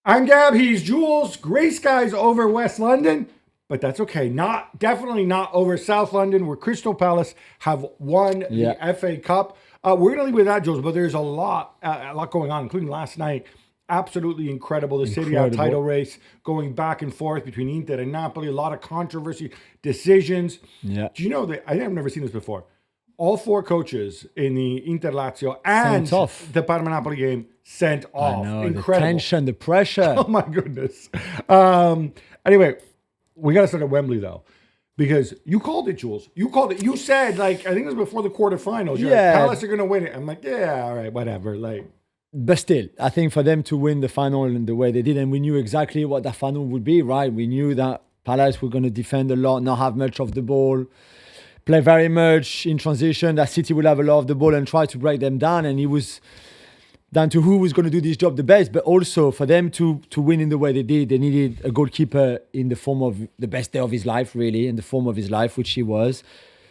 I'm Gab, he's Jules. Grey skies over West London, but that's okay. Definitely not over South London, where Crystal Palace have won the Yeah, FA Cup. We're gonna leave with that, Jules, but there's a lot going on, including last night. Absolutely incredible. The Serie A title incredible. race going back and forth between Inter and Napoli. A lot of controversy, decisions. Yeah, Do you know that I've never seen this before? All four coaches in the Inter Lazio and sent off. the Parma Napoli game sent I off. know the Incredible. tension, the pressure. Oh my goodness. Um, anyway, we got to start at Wembley though, because you called it, Jules. You called it. You said like I think it was before the quarterfinals. You're like, Yeah, Palace are gonna win it. I'm like, yeah, all right, whatever. Like, but still, I think for them to win the final in the way they did, and we knew exactly what the final would be, right? We knew that Palace were going to defend a lot, not have much of the ball, play very much in transition. That City will have a lot of the ball and try to break them down. And it was down to who was going to do this job the best. But also for them to win in the way they did, they needed a goalkeeper in the form of the best day of his life, really, in the form of his life, which he was.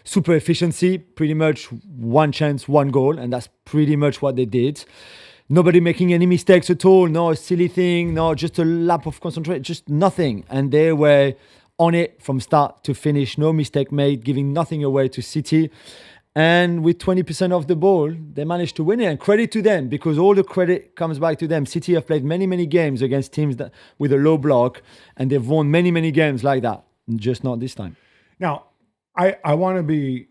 Super efficiency, pretty much one chance, one goal, and that's pretty much what they did. Nobody making any mistakes at all, no silly thing, no just a lap of concentration, just nothing. And they were on it from start to finish, no mistake made, giving nothing away to City. And with 20% of the ball, they managed to win it. And credit to them, because all the credit comes back to them. City have played many, many games against teams that, with a low block, and they've won many, many games like that. Just not this time. now, I want to be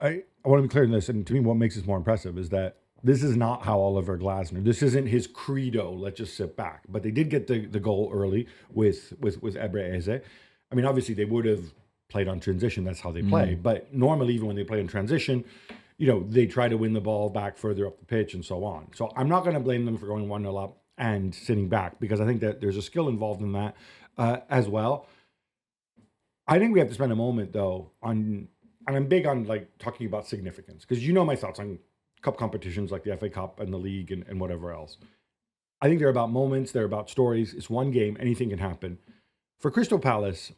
I want to be clear in this, and to me, what makes this more impressive is that this is not how Oliver Glasner. This isn't his credo. Let's just sit back. But they did get the goal early with Ebre Eze. I mean, obviously they would have played on transition. That's how they play. But normally, even when they play in transition, they try to win the ball back further up the pitch and so on. So I'm not going to blame them for going 1-0 up and sitting back, because I think that there's a skill involved in that as well. I think we have to spend a moment though on, and I'm big on like talking about significance, because my thoughts on cup competitions like the FA Cup and the league and whatever else. I think they're about moments, they're about stories. It's one game, anything can happen. For Crystal Palace,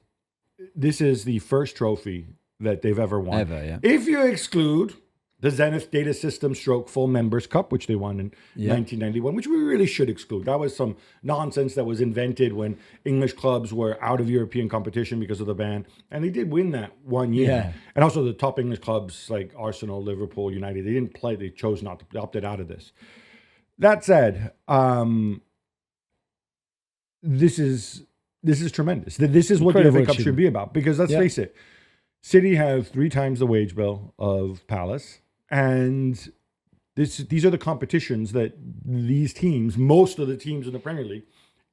this is the first trophy that they've ever won. Ever, yeah. If you exclude the Zenith Data System Stroke Full Members Cup, which they won in 1991, which we really should exclude. That was some nonsense that was invented when English clubs were out of European competition because of the ban. And they did win that one year. Yeah. And also the top English clubs like Arsenal, Liverpool, United, they didn't play. They chose not to, they opted out of this. That said, this is tremendous. This is what the Incredible FA Cup should achievement. be about. Because let's face it, City have 3 times the wage bill of Palace, and these are the competitions that these teams, most of the teams in the Premier League,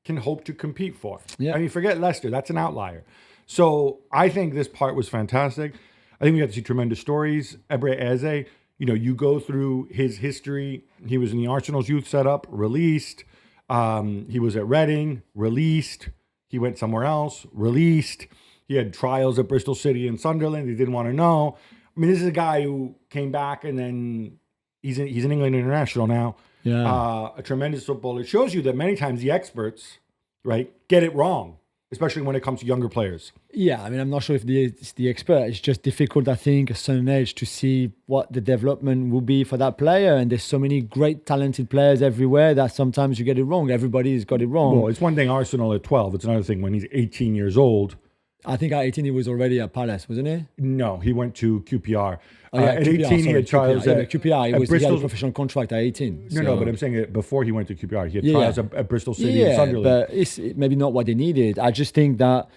can hope to compete for. Yeah. I mean, forget Leicester; that's an outlier. So I think this part was fantastic. I think we got to see tremendous stories. Ebre Eze, you go through his history. He was in the Arsenal's youth setup, released. He was at Reading, released. He went somewhere else, released. He had trials at Bristol City and Sunderland. They didn't want to know. I mean, this is a guy who came back and then he's an England international now. Yeah. A tremendous footballer. It shows you that many times the experts, right, get it wrong, especially when it comes to younger players. Yeah, I mean, I'm not sure if it's the expert. It's just difficult, I think, at a certain age to see what the development will be for that player. And there's so many great, talented players everywhere that sometimes you get it wrong. Everybody's got it wrong. Well, it's one thing Arsenal at 12. It's another thing when he's 18 years old. I think at 18 he was already at Palace, wasn't he? No, he went to QPR. Oh, yeah, At QPR, 18, he had trials QPR. at QPR. He had a Bristol. professional contract at 18. No, but I'm saying it before he went to QPR. He had Yeah, trials yeah. at Bristol City and Yeah, Sunderland. but it's maybe not what they needed. I just think that,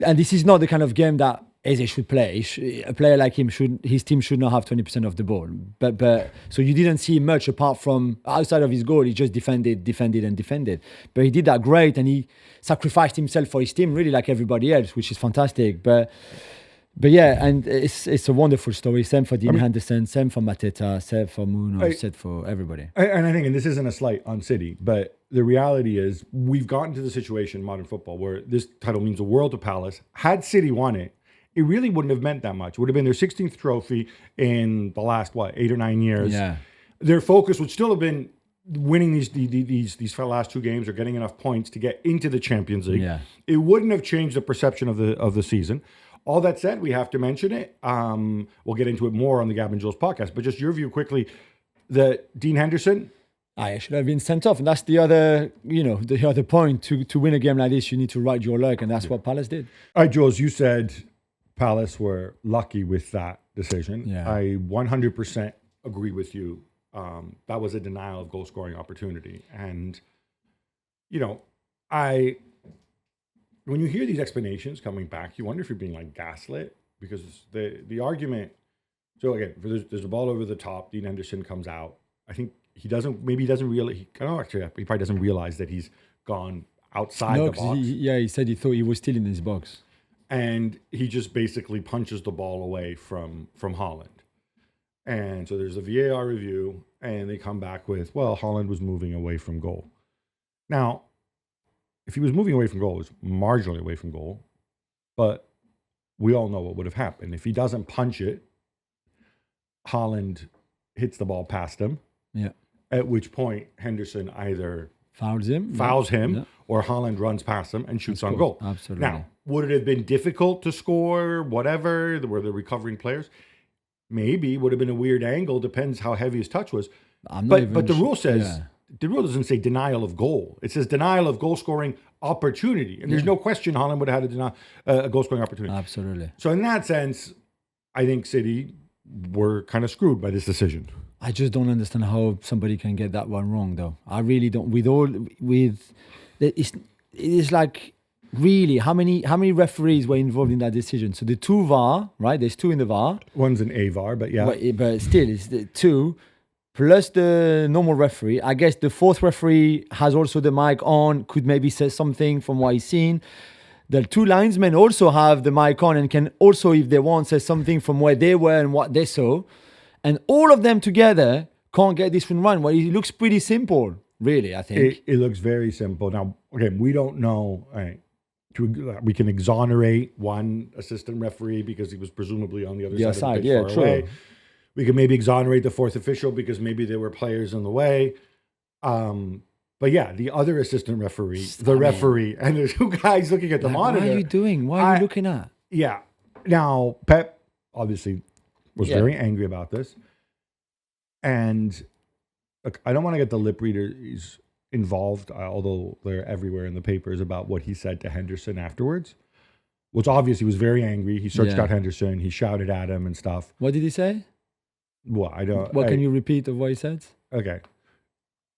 and this is not the kind of game that Eze should play. A player like him his team should not have 20% of the ball. But so you didn't see much apart from outside of his goal. He just defended. But he did that great, and he sacrificed himself for his team, really, like everybody else, which is fantastic. But yeah, and it's a wonderful story. Same for Dean Henderson, same for Mateta, same for Muno, same for everybody. And I think, and this isn't a slight on City, but the reality is we've gotten to the situation in modern football where this title means the world to Palace. Had City won it, it really wouldn't have meant that much. It would have been their 16th trophy in the last, 8 or 9 years. Yeah. Their focus would still have been winning these last 2 games or getting enough points to get into the Champions League. Yeah. It wouldn't have changed the perception of the season. All that said, we have to mention it. We'll get into it more on the Gab and Jules podcast, but just your view quickly. The Dean Henderson, I should have been sent off. And that's the other, the other point. To win a game like this, you need to ride your luck. And that's what Palace did. All right, Jules, you said Palace were lucky with that decision. Yeah. I 100% agree with you. That was a denial of goal scoring opportunity. And, when you hear these explanations coming back, you wonder if you're being like gaslit, because the argument. So again, there's a ball over the top. Dean Henderson comes out. I think he doesn't realize. He probably doesn't realize that he's gone outside the box. He said he thought he was still in his box. And he just basically punches the ball away from Haaland. And so there's a VAR review, and they come back with, well, Haaland was moving away from goal. Now, if he was moving away from goal, it was marginally away from goal, but we all know what would have happened. If he doesn't punch it, Haaland hits the ball past him. Yeah. At which point Henderson either fouls him, or Haaland runs past him and shoots on goal. Absolutely. Now, would it have been difficult to score? Whatever. Were the recovering players? Maybe. Would have been a weird angle. Depends how heavy his touch was. But the rule says the rule doesn't say denial of goal. It says denial of goal scoring opportunity, and there's no question Haaland would have had a goal scoring opportunity. Absolutely. So in that sense, I think City were kind of screwed by this decision. I just don't understand how somebody can get that one wrong, though. I really don't. It's like, really, how many referees were involved in that decision? So the two VAR, right? There's two in the VAR. One's an AVAR, but yeah. But still, it's the two plus the normal referee. I guess the fourth referee has also the mic on, could maybe say something from what he's seen. The two linesmen also have the mic on and can also, if they want, say something from where they were and what they saw. And all of them together can't get this one right. Well, it looks pretty simple, really, I think. It looks very simple. Now, again, we don't know. We can exonerate one assistant referee because he was presumably on the other side of the pitch far away. We can maybe exonerate the fourth official because maybe there were players in the way. But yeah, the other assistant referee, referee, and the two guys looking at the monitor. What are you doing? What are you looking at? Yeah. Now, Pep obviously was very angry about this. And look, I don't want to get the lip readers involved, although they're everywhere in the papers, about what he said to Henderson afterwards. Which obviously he was very angry. He searched out Henderson. He shouted at him and stuff. What did he say? Well, I don't. What can you repeat of what he said? Okay.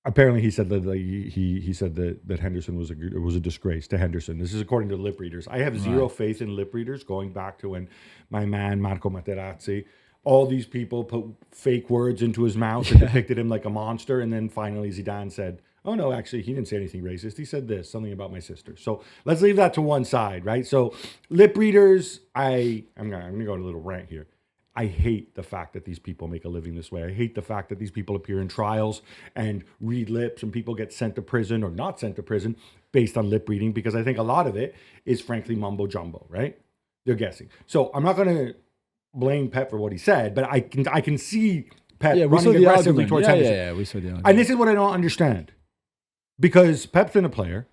Apparently, he said that he said that Henderson was a disgrace to Henderson. This is according to lip readers. I have zero faith in lip readers, going back to when my man Marco Materazzi, all these people put fake words into his mouth and depicted him like a monster, and then finally Zidane said, "Oh no, actually, he didn't say anything racist. He said this, something about my sister." So let's leave that to one side, right? So lip readers, I'm gonna go on a little rant here. I hate the fact that these people make a living this way. I hate the fact that these people appear in trials and read lips, and people get sent to prison or not sent to prison based on lip reading, because I think a lot of it is frankly mumbo jumbo, right? They're guessing. So I'm not going to blame Pep for what he said, but I can see Pep running aggressively towards Henderson. Yeah, we saw the argument. And this is what I don't understand. Because Pep's been a player.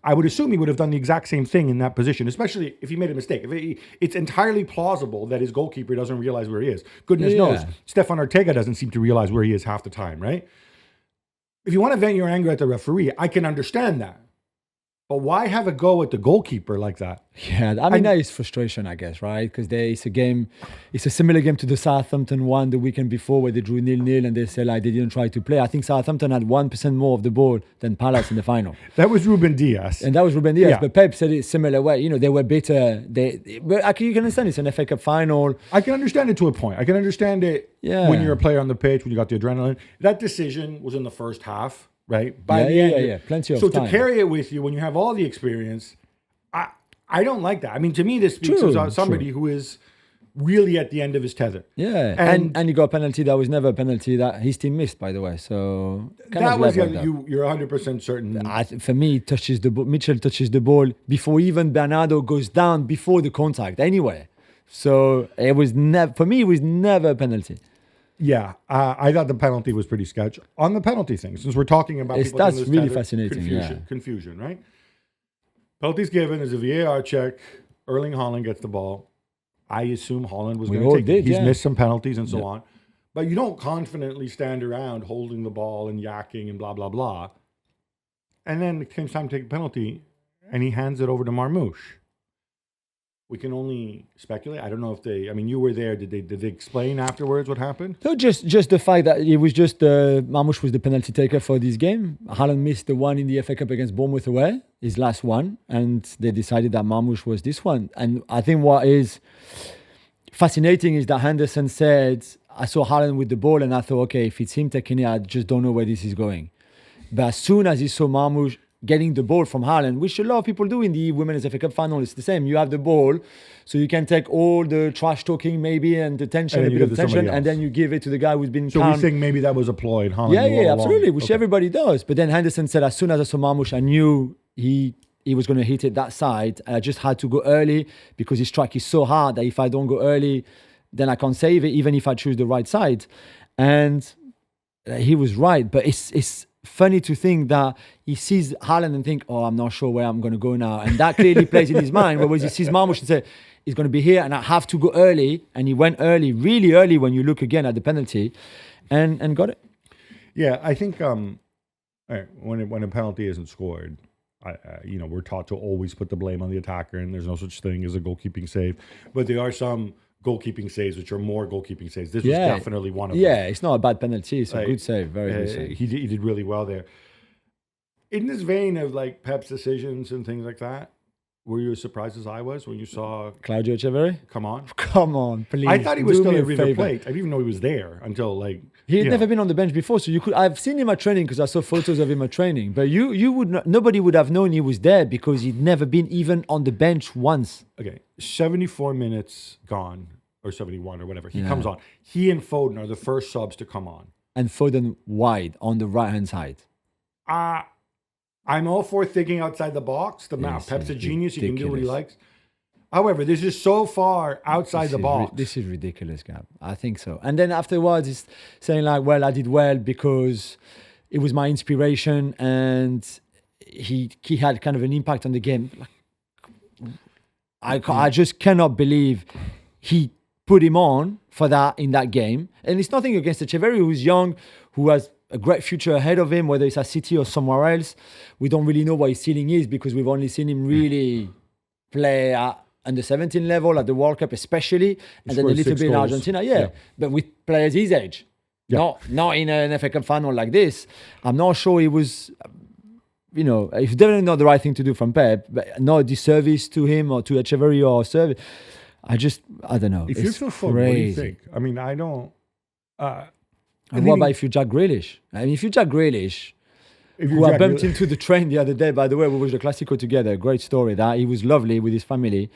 I would assume he would have done the exact same thing in that position, especially if he made a mistake. It's entirely plausible that his goalkeeper doesn't realize where he is. Goodness knows, Stefan Ortega doesn't seem to realize where he is half the time, right? If you want to vent your anger at the referee, I can understand that. But why have a go at the goalkeeper like that? Yeah, I mean, that is frustration, I guess, right? Because it's a similar game to the Southampton one the weekend before where they drew 0-0 and they said like they didn't try to play. I think Southampton had 1% more of the ball than Palace in the final. That was Ruben Diaz. And that was Ruben Diaz. Yeah. But Pep said it similar way. They were better. But you can understand it's an FA Cup final. I can understand it to a point. I can understand it when you're a player on the pitch, when you got the adrenaline. That decision was in the first half. Right? By the end, plenty of time. So to carry it with you when you have all the experience, I don't like that. I mean, to me, this speaks of somebody who is really at the end of his tether. Yeah, and he got a penalty that was never a penalty that his team missed, by the way. So that was you're 100% certain. For me, Mitchell touches the ball before even Bernardo goes down before the contact. Anyway, so it was never a penalty. Yeah, I thought the penalty was pretty sketch. On the penalty thing, since we're talking about people that's really fascinating. Confusion, right? Penalty's given, there's a VAR check. Erling Haaland gets the ball. I assume Haaland was going to take it. He's missed some penalties and so on. But you don't confidently stand around holding the ball and yakking and blah, blah, blah. And then it comes time to take a penalty, and he hands it over to Marmoush. We can only speculate. I don't know if they. I mean, you were there. Did they explain afterwards what happened? So just the fact that it was just Marmoush was the penalty taker for this game. Haaland missed the one in the FA Cup against Bournemouth away, his last one, and they decided that Marmoush was this one. And I think what is fascinating is that Henderson said, "I saw Haaland with the ball, and I thought, okay, if it's him taking it, I just don't know where this is going." But as soon as he saw Marmoush getting the ball from Haaland, which a lot of people do in the Women's FA Cup final, it's the same. You have the ball, so you can take all the trash talking maybe and the tension, a bit of tension, and then you give it to the guy who's been So we think maybe that was a ploy. And Haaland yeah, absolutely, which everybody does. But then Henderson said, as soon as I saw Marmoush, I knew he was going to hit it that side. And I just had to go early because his strike is so hard that if I don't go early, then I can't save it, even if I choose the right side. And he was right. But it's funny to think that he sees Haaland and think, oh, I'm not sure where I'm going to go now. And that clearly plays in his mind. Whereas he sees Marmoush and says, he's going to be here and I have to go early. And he went early, really early when you look again at the penalty and got it. Yeah, I think when a penalty isn't scored, we're taught to always put the blame on the attacker, and there's no such thing as a goalkeeping save. But there are some goalkeeping saves which are more goalkeeping saves. This was definitely one of them. Yeah, it's not a bad penalty. It's a good save, very good save. He did really well there. In this vein of like Pep's decisions and things like that, were you as surprised as I was when you saw Claudio Echeverri? Come on, please. I thought he was still at River Plate. I didn't even know he was there until like he had never been on the bench before. So I've seen him at training because I saw photos of him at training. But you would not, nobody would have known he was there because he'd never been even on the bench once. Okay, 74 minutes gone or 71 or whatever. He comes on. He and Foden are the first subs to come on. And Foden wide on the right hand side. I'm all for thinking outside the box. Pep's a genius. He can do what he likes. However, this is so far outside the box. This is ridiculous, Gab. I think so. And then afterwards, he's saying like, well, I did well because it was my inspiration and he had kind of an impact on the game. I just cannot believe he put him on for that in that game. And it's nothing against Echeverri, who's young, who has a great future ahead of him, whether it's at City or somewhere else. We don't really know what his ceiling is because we've only seen him really play at under 17 level at the World Cup especially, and then a little bit in Argentina. Yeah, but with players his age. Yeah. Not in an FA Cup final like this. I'm not sure he was, it's definitely not the right thing to do from Pep, but not a disservice to him or to Echeverri or service. I don't know. If you're so full, what do you think? I mean, I don't... and what about if you're Jack Grealish? I mean, if you're Jack Grealish, who I bumped into the train the other day, by the way, we watched the Classico together. Great story that. He was lovely with his family.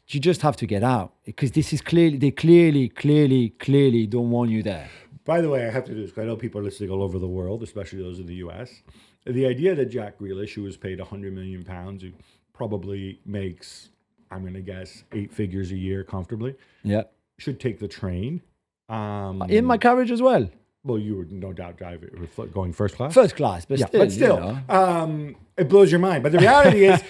You just have to get out because this is they clearly don't want you there. By the way, I have to do this because I know people are listening all over the world, especially those in the US. The idea that Jack Grealish, who was paid £100 million, who probably makes, I'm going to guess, 8 figures a year comfortably, should take the train. In my carriage as well. Well, you would no doubt going first class. First class, but still. It blows your mind. But the reality is,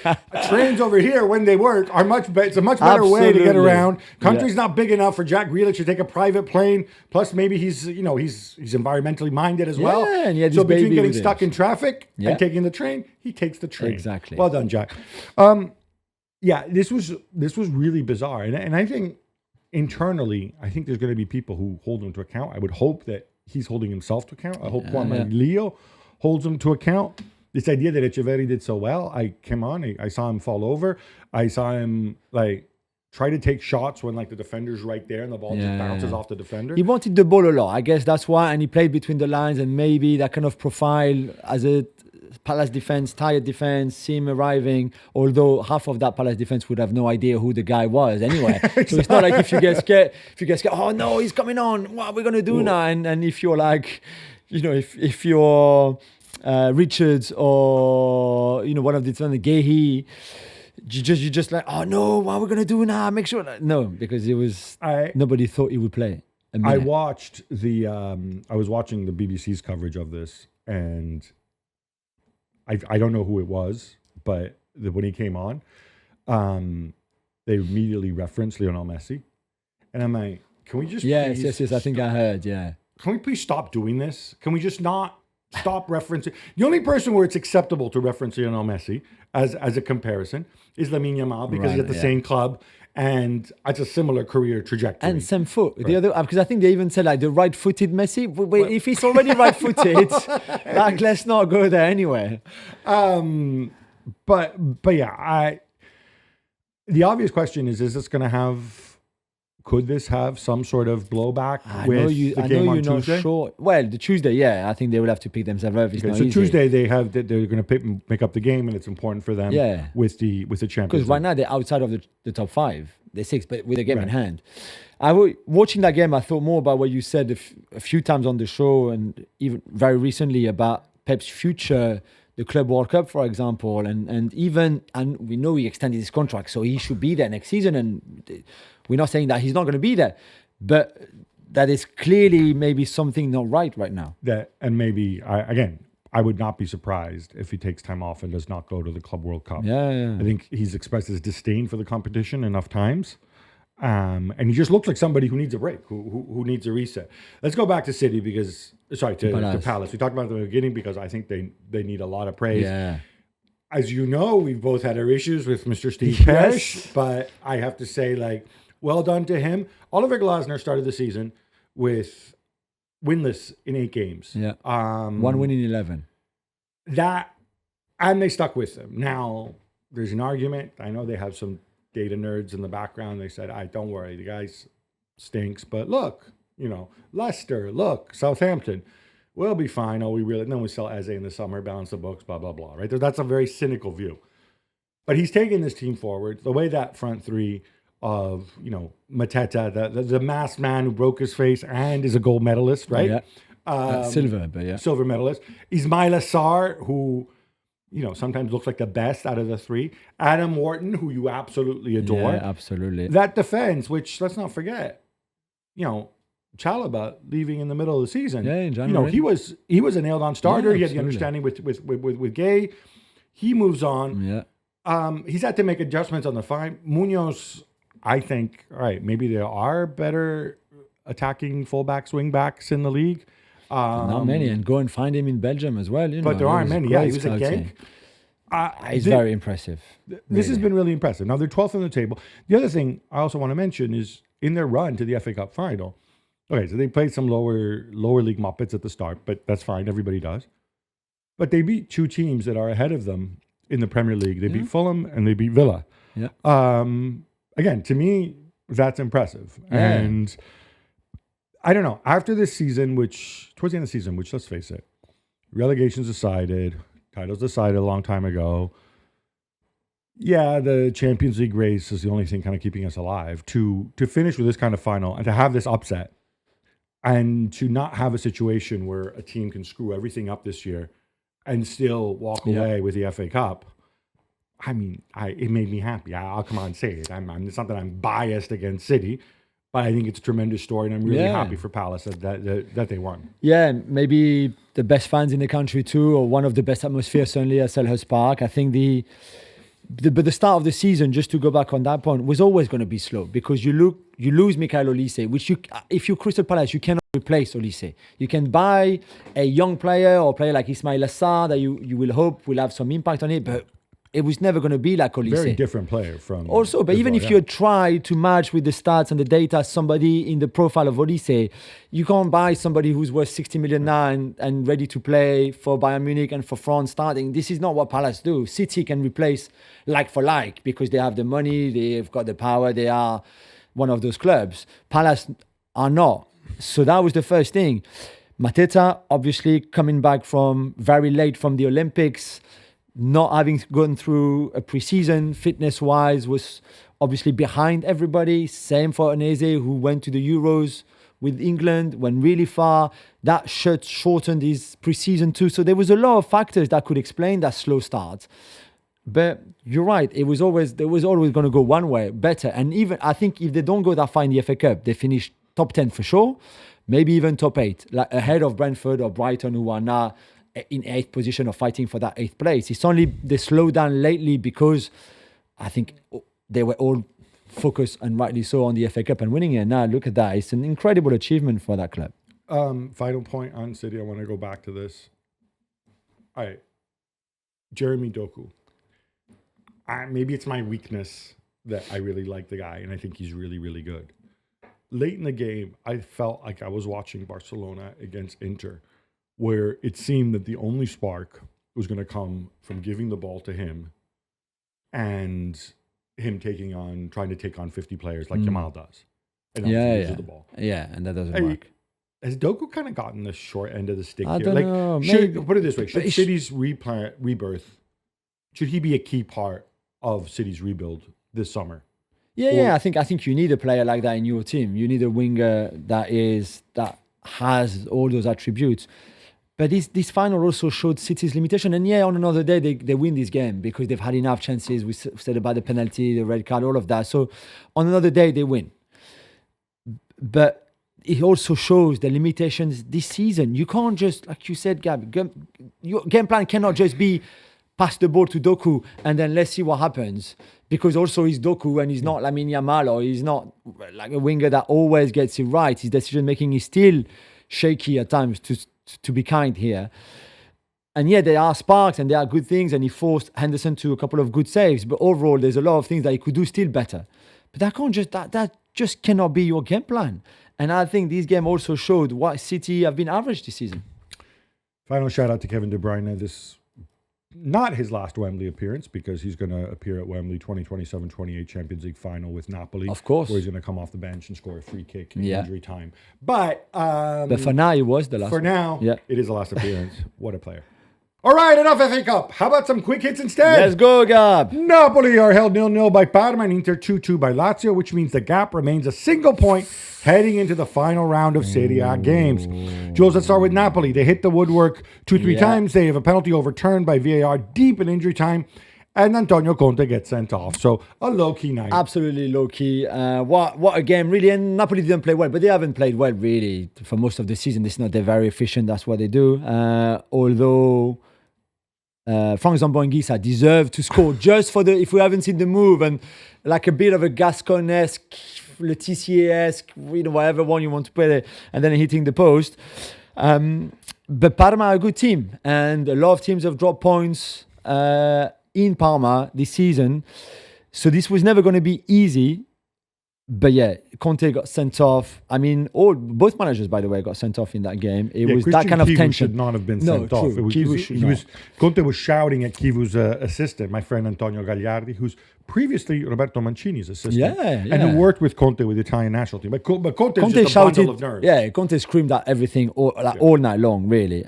trains over here, when they work, are it's a much better way to get around. Country's not big enough for Jack Grealish to take a private plane. Plus, maybe he's environmently minded as well. And he had so between getting stuck in traffic and taking the train, he takes the train. Exactly. Well done, Jack. This was really bizarre, and I think internally, I think there's going to be people who hold him to account. I would hope that he's holding himself to account. I hope Juan Leo holds him to account. This idea that Echeverri did so well, I saw him fall over. I saw him try to take shots when the defender's right there and the ball just bounces off the defender. He wanted the ball a lot. I guess that's why, and he played between the lines, and maybe that kind of profile as a Palace defense, tired defense, see him arriving, although half of that Palace defense would have no idea who the guy was anyway. Exactly. So it's not like if you get scared, oh no, he's coming on, what are we going to do now? And if you're if you're Richards or, one of the Gehi, you just like, oh no, what are we going to do now? Make sure. No, because nobody thought he would play. I watched I was watching the BBC's coverage of this, and I don't know who it was, but when he came on, they immediately referenced Lionel Messi. And I'm like, Can we just Yes, please yes. I think I heard. Yeah. Can we please stop doing this? Can we just not stop referencing? The only person where it's acceptable to reference Lionel Messi as a comparison is Lamine Yamal because he's at the same club and it's a similar career trajectory. And same foot. The other, because I think they even said like the right-footed Messi. Wait, if he's already right-footed, like let's not go there anyway. But yeah, the obvious question is this going to have? Could this have some sort of blowback with the game on Tuesday? Not sure. Well, the Tuesday, yeah, I think they will have to pick themselves up. It's not so easy. Tuesday they're going to make up the game, and it's important for them. With the Champions. Because right now they're outside of the top 5, they're 6, but with a game in hand. Watching that game, I thought more about what you said a few times on the show, and even very recently about Pep's future. The Club World Cup, for example, and we know he extended his contract, so he should be there next season. And we're not saying that he's not going to be there, but that is clearly maybe something not right now. And maybe I would not be surprised if he takes time off and does not go to the Club World Cup. Yeah. I think he's expressed his disdain for the competition enough times. And he just looks like somebody who needs a break, who needs a reset. Let's go back to City to Palace. We talked about it at the beginning because I think they need a lot of praise. Yeah. As you know, we've both had our issues with Mr. Steve Parish, but I have to say, well done to him. Oliver Glasner started the season with winless in 8 games. Yeah. 1 win in 11. And they stuck with him. Now, there's an argument. I know they have some data nerds in the background. They said, don't worry, the guy stinks. But look, Leicester, Southampton, we'll be fine. Then we sell Eze in the summer, balance the books, blah, blah, blah, right? That's a very cynical view. But he's taking this team forward. The way that front three of, Mateta, the masked man who broke his face and is a gold medalist, right? Yeah. Silver, but yeah. Silver medalist. Ismaila Sarr, who... sometimes looks like the best out of the 3. Adam Wharton, who you absolutely adore. Yeah, absolutely. That defense, which let's not forget, Chalobah leaving in the middle of the season. Yeah, in January. He was a nailed-on starter. Yeah, he had the understanding with Gay. He moves on. Yeah. He's had to make adjustments on the fine. Munoz, I think, all right, maybe there are better attacking fullbacks, wingbacks in the league. Not many, and go and find him in Belgium as well. But there aren't many. Yeah, he was at Genk. He's very impressive. This has been really impressive. Now they're 12th on the table. The other thing I also want to mention is in their run to the FA Cup final. Okay, so they played some lower league Muppets at the start, but that's fine. Everybody does. But they beat 2 teams that are ahead of them in the Premier League. They beat Fulham and they beat Villa. Yeah. Again, to me, that's impressive. Yeah. And I don't know. After this season, towards the end of the season, which let's face it, relegation's decided, titles decided a long time ago. Yeah, the Champions League race is the only thing kind of keeping us alive. To finish with this kind of final and to have this upset and to not have a situation where a team can screw everything up this year and still walk away with the FA Cup. I mean, it made me happy. I'll come on and say it. It's not that I'm biased against City, but I think it's a tremendous story, and I'm really happy for Palace that they won. Yeah, maybe the best fans in the country too, or one of the best atmospheres certainly at Selhurst Park. I think but the start of the season, just to go back on that point, was always going to be slow because you lose Michael Olise, which if you're Crystal Palace, you cannot replace Olise. You can buy a young player or a player like Ismaila Sarr that you will hope will have some impact on it, but it was never going to be like Olise. Very different player from... Also, but even if you try to match with the stats and the data somebody in the profile of Olise, you can't buy somebody who's worth 60 million now and ready to play for Bayern Munich and for France starting. This is not what Palace do. City can replace like for like because they have the money, they've got the power, they are one of those clubs. Palace are not. So that was the first thing. Mateta, obviously, coming back from very late from the Olympics, not having gone through a preseason fitness-wise, was obviously behind everybody. Same for Anese, who went to the Euros with England, went really far. That shortened his preseason too. So there was a lot of factors that could explain that slow start. But you're right, there was always going to go one way, better. And even I think if they don't go that far in the FA Cup, they finish top 10 for sure, maybe even top 8, like ahead of Brentford or Brighton, who are now in 8th position or fighting for that 8th place. It's only they slowed down lately because I think they were all focus, and rightly so, on the FA Cup and winning it. Now look at that; it's an incredible achievement for that club. Final point on City. I want to go back to this. All right, Jeremy Doku. Maybe it's my weakness that I really like the guy, and I think he's really, really good. Late in the game, I felt like I was watching Barcelona against Inter, where it seemed that the only spark was going to come from giving the ball to him and him trying to take on 50 players like Yamal does. And loses the ball. Yeah, and that doesn't work. Has Doku kind of gotten the short end of the stick I here? don't know. Put it this way: should City's rebirth, should he be a key part of City's rebuild this summer? Yeah. I think you need a player like that in your team. You need a winger that has all those attributes. But this final also showed City's limitation. And on another day, they win this game because they've had enough chances. We said about the penalty, the red card, all of that. So on another day, they win. But it also shows the limitations this season. You can't just, like you said, Gab, your game plan cannot just be pass the ball to Doku and then let's see what happens. Because also he's Doku and he's not Lamine Yamal, or he's not like a winger that always gets it right. His decision making is still shaky at times, to be kind here. And there are sparks and there are good things, and he forced Henderson to a couple of good saves. But overall, there's a lot of things that he could do still better. But that just cannot be your game plan. And I think this game also showed what City have been average this season. Final shout out to Kevin De Bruyne. This not his last Wembley appearance, because he's going to appear at Wembley 2027-28 Champions League final with Napoli. Of course. Where he's going to come off the bench and score a free kick in injury time. But for now, it was the last. For now, it is the last appearance. What a player. All right, enough FA Cup. How about some quick hits instead? Let's go, Gab. Napoli are held 0-0 by Parma and Inter 2-2 by Lazio, which means the gap remains a single point heading into the final round of Serie A games. Jules, let's start with Napoli. They hit the woodwork 2-3 times. They have a penalty overturned by VAR deep in injury time, and Antonio Conte gets sent off. So a low-key night. Absolutely low-key. What a game, really. And Napoli didn't play well, but they haven't played well, really, for most of the season. It's not, they're very efficient. That's what they do. Although Frank Zambo-Anguissa deserved to score just for if we haven't seen the move, and like a bit of a Gascon-esque, Letizier-esque, whatever one you want to put it, and then hitting the post. But Parma are a good team, and a lot of teams have dropped points in Parma this season. So this was never going to be easy. But Conte got sent off. I mean, both managers, by the way, got sent off in that game. It was that kind of tension. Should not have been sent off. Conte was shouting at Kivu's assistant, my friend Antonio Gagliardi, who's previously Roberto Mancini's assistant, and who worked with Conte with the Italian national team. But Conte just shouted, a bundle of nerves. Yeah, Conte screamed at everything all night long, really.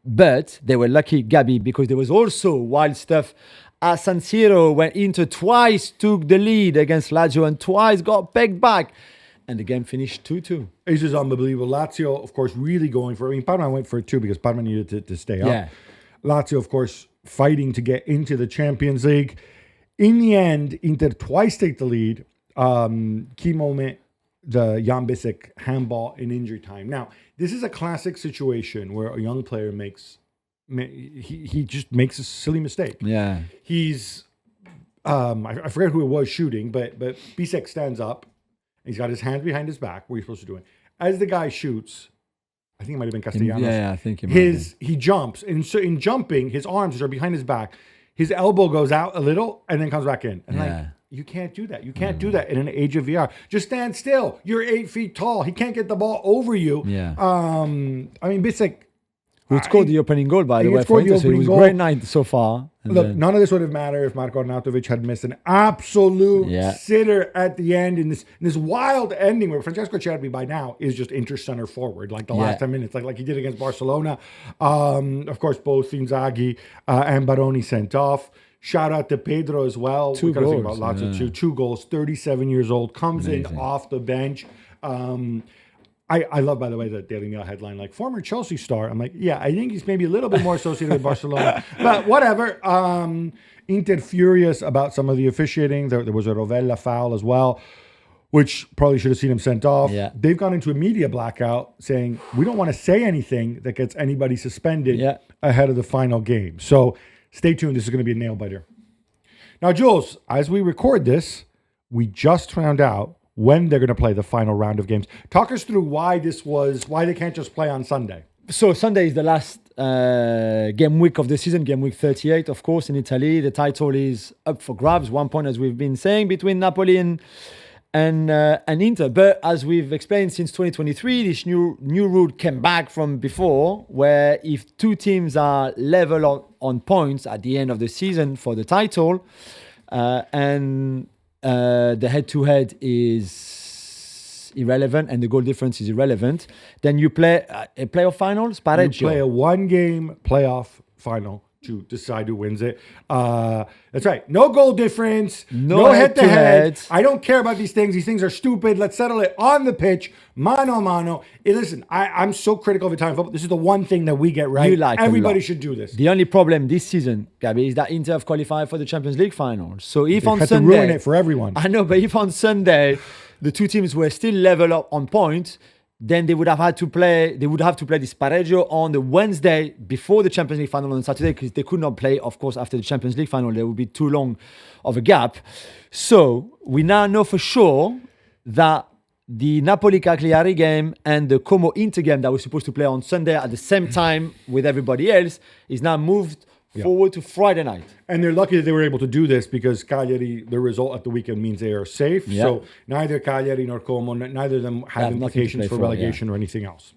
But they were lucky, Gabi, because there was also wild stuff at San Siro, when Inter twice took the lead against Lazio and twice got pegged back. And the game finished 2-2. This is unbelievable. Lazio, of course, really going for it. I mean, Parma went for it too because Parma needed to stay up. Lazio, of course, fighting to get into the Champions League. In the end, Inter twice take the lead. Key moment, the Jan Bissek handball in injury time. Now, this is a classic situation where a young player he just makes a silly mistake. Yeah. He's, I forget who it was shooting, but Bissek stands up. He's got his hands behind his back, where he's supposed to do it. As the guy shoots, I think it might have been Castellanos. Yeah, I think it might have been. He jumps, and so in jumping, his arms are behind his back. His elbow goes out a little and then comes back in. And you can't do that. You can't do that in an age of VR. Just stand still. You're 8 feet tall. He can't get the ball over you. Yeah. I mean, Bissek, who scored the opening goal, by the way, for Inter. So it was a great night so far. Look, none of this would have mattered if Marko Arnautovic had missed an absolute sitter at the end in this wild ending where Francesco Cervi by now is just Inter center forward, like the last 10 minutes, like he did against Barcelona. Of course, both Inzaghi and Baroni sent off. Shout out to Pedro as well. Two goals. About Lazio, two goals, 37 years old, comes in off the bench. I love, by the way, the Daily Mail headline, like, former Chelsea star. I'm like, I think he's maybe a little bit more associated with Barcelona. But whatever. Inter furious about some of the officiating. There was a Rovella foul as well, which probably should have seen him sent off. Yeah. They've gone into a media blackout saying, we don't want to say anything that gets anybody suspended ahead of the final game. So stay tuned. This is going to be a nail biter. Now, Jules, as we record this, we just found out when they're going to play the final round of games. Talk us through why they can't just play on Sunday. So Sunday is the last game week of the season, game week 38, of course, in Italy. The title is up for grabs, 1 point, as we've been saying, between Napoli and Inter. But as we've explained since 2023, this new rule came back from before, where if two teams are level on points at the end of the season for the title, and the head-to-head is irrelevant and the goal difference is irrelevant, then you play a playoff final, spareggio. You play a one-game playoff final to decide who wins it. That's right. No goal difference. No head-to-head. I don't care about these things. These things are stupid. Let's settle it on the pitch. Mano a mano. Listen, I'm so critical of Italian football. This is the one thing that we get right. You like Everybody should do this. The only problem this season, Gabi, is that Inter have qualified for the Champions League final. So if on had Sunday... to ruin it for everyone. I know, but if on Sunday the two teams were still level up on points, then they would have to play this pareggio on the Wednesday before the Champions League final on Saturday, because they could not play, of course, after the Champions League final. There would be too long of a gap. So we now know for sure that the Napoli-Cagliari game and the Como-Inter game that was supposed to play on Sunday at the same time with everybody else is now moved forward to Friday night. And they're lucky that they were able to do this because Cagliari, the result at the weekend means they are safe. Yeah. So neither Cagliari nor Como, neither of them have implications for relegation or anything else.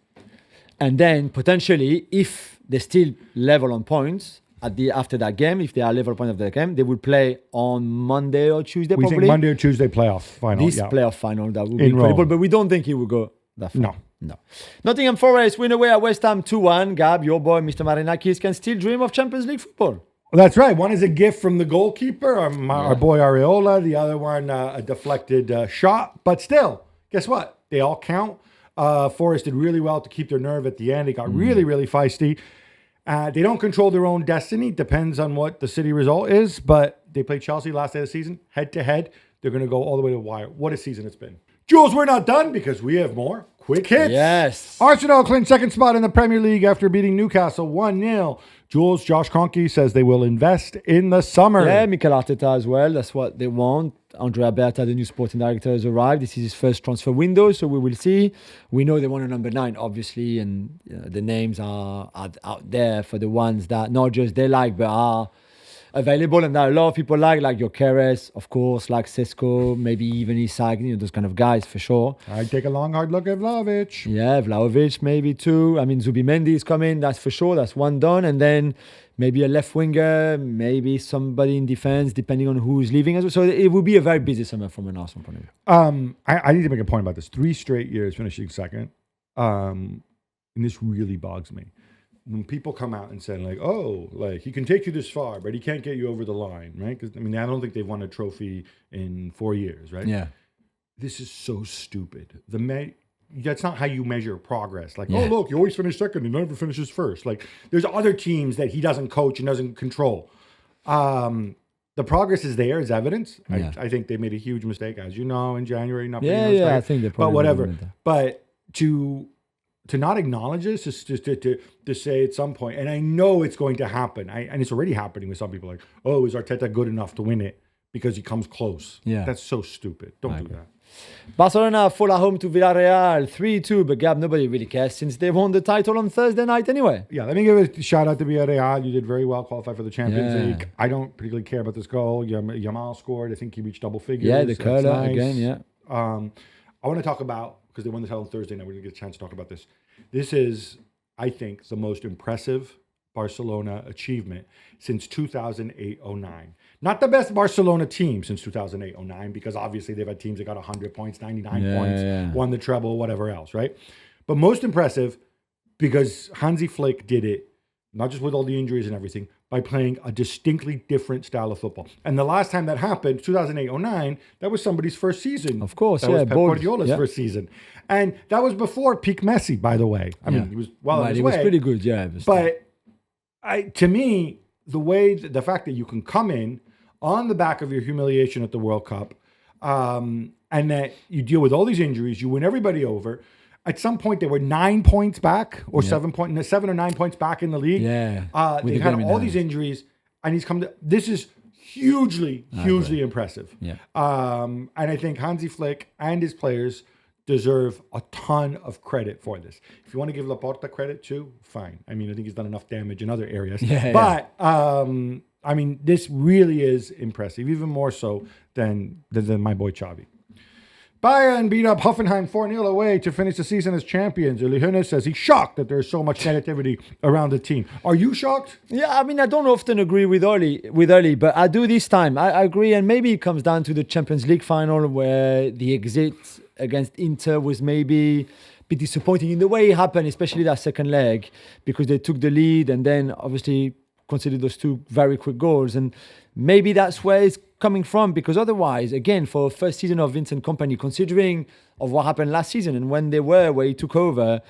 And then potentially, if they still level on points after that game, if they are level point of the game, they will play on Monday or Tuesday. We think Monday or Tuesday playoff final. This playoff final, that would be incredible. But we don't think he will go that far. No. Nottingham Forest win away at West Ham 2-1. Gab, your boy, Mr. Marinakis, can still dream of Champions League football. Well, that's right. One is a gift from the goalkeeper, our boy Areola. The other one, a deflected shot. But still, guess what? They all count. Forest did really well to keep their nerve at the end. It got really, really feisty. They don't control their own destiny. Depends on what the City result is. But they played Chelsea last day of the season, head-to-head. They're going to go all the way to the wire. What a season it's been. Jules, we're not done because we have more quick hits. Yes. Arsenal clinched second spot in the Premier League after beating Newcastle 1-0. Jules, Josh Kroenke says they will invest in the summer. Yeah, Mikel Arteta as well. That's what they want. Andrea Berta, the new sporting director, has arrived. This is his first transfer window, so we will see. We know they want a number 9, obviously, and the names are out there for the ones that not just they like, but are available, and that a lot of people like Gyökeres, of course, like Sesko, maybe even Isak, those kind of guys for sure. I'd take a long, hard look at Vlahovic. Yeah, Vlahovic maybe too. I mean, Zubimendi is coming, that's for sure. That's one done. And then maybe a left winger, maybe somebody in defense, depending on who's leaving as well. So it will be a very busy summer from an Arsenal point of view. I need to make a point about this. 3 straight years finishing second. And this really bogs me. When people come out and say he can take you this far, but he can't get you over the line, right? Because I don't think they've won a trophy in 4 years, right? Yeah. This is so stupid. That's not how you measure progress. Look, you always finish second and never finishes first. There's other teams that he doesn't coach and doesn't control. The progress is there, is evidence. Yeah. I think they made a huge mistake, as you know, in January. Not I think they probably. But whatever. But to not acknowledge this is just to say at some point, and I know it's going to happen, and it's already happening with some people, is Arteta good enough to win it because he comes close? Yeah. That's so stupid. Don't do that. Barcelona fall at home to Villarreal 3-2, but Gab, nobody really cares since they won the title on Thursday night anyway. Yeah, let me give a shout out to Villarreal. You did very well, qualified for the Champions League. I don't particularly care about this goal. Yamal scored. I think he reached double figures. Yeah, the curler nice. again, yeah. I want to talk about, because they won the title on Thursday, now we're going to get a chance to talk about this. This is, I think, the most impressive Barcelona achievement since 2008-09. Not the best Barcelona team since 2008-09, because obviously they've had teams that got 100 points, 99 points, won the treble, whatever else, right? But most impressive because Hansi Flick did it, not just with all the injuries and everything, by playing a distinctly different style of football. And the last time that happened, 2008-09, that was somebody's first season. Of course, that was Pep Guardiola's first season. And that was before peak Messi, by the way. I mean, he was well on his way. He was pretty good, yeah. But to me, the fact that you can come in on the back of your humiliation at the World Cup, and that you deal with all these injuries, you win everybody over. At some point, they were 9 points back, or 7 or 9 points back in the league. Yeah, they had all these injuries, and he's come to. This is hugely impressive. Yeah. And I think Hansi Flick and his players deserve a ton of credit for this. If you want to give Laporta credit too, fine. I mean, I think he's done enough damage in other areas. But I mean, this really is impressive, even more so than my boy Xavi. Bayern beat up Hoffenheim 4-0 away to finish the season as champions. Uli Hoeneß says he's shocked that there's so much negativity around the team. Are you shocked? Yeah, I mean, I don't often agree with Oli, but I do this time. I agree, and maybe it comes down to the Champions League final where the exit against Inter was maybe a bit disappointing in the way it happened, especially that second leg, because they took the lead and then obviously considered those two very quick goals. And maybe that's where it's coming from, because otherwise, again, for first season of Vincent Kompany, considering of what happened last season and where he took over,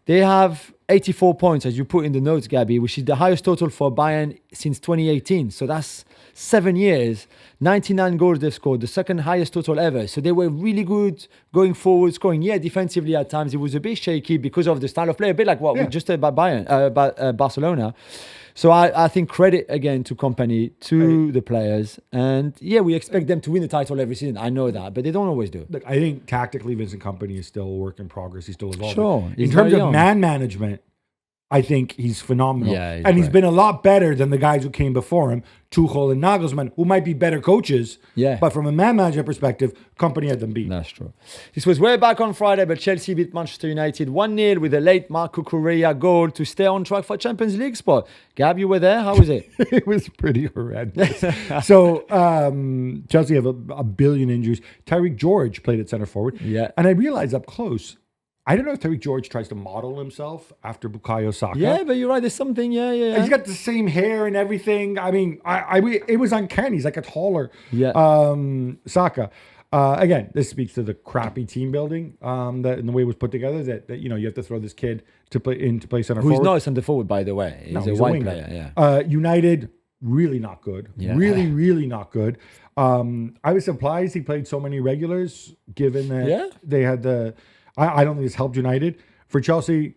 they have 84 points, as you put in the notes, Gabby, which is the highest total for Bayern since 2018. So that's 7 years, 99 goals they've scored, the second highest total ever. So they were really good going forward, scoring. Yeah, defensively at times it was a bit shaky because of the style of play, a bit like what we just said about Barcelona. So I think credit again to Kompany, to the players. And yeah, we expect them to win the title every season. I know that, but they don't always do. Look, I think tactically Vincent Kompany is still a work in progress. He's still evolving. Sure. In terms of man management, I think he's phenomenal. Yeah, he's been a lot better than the guys who came before him, Tuchel and Nagelsmann, who might be better coaches. Yeah. But from a man management perspective, Kompany had them beat. That's true. This was way back on Friday, but Chelsea beat Manchester United 1-0 with a late Marco Correa goal to stay on track for Champions League spot. Gab, you were there. How was it? It was pretty horrendous. So Chelsea have a billion injuries. Tyreek George played at center forward. Yeah. And I realized up close, I don't know if Tyreek George tries to model himself after Bukayo Saka. Yeah, but you're right. There's something. Yeah. He's got the same hair and everything. I mean, it was uncanny. He's like a taller Saka. Again, this speaks to the crappy team building that and the way it was put together. That you have to throw this kid to play center forward. Who's not a center forward, by the way. He's a white player. Yeah. United really not good. Yeah. Really not good. I was surprised he played so many regulars, given that they had the. I don't think this helped United. For Chelsea,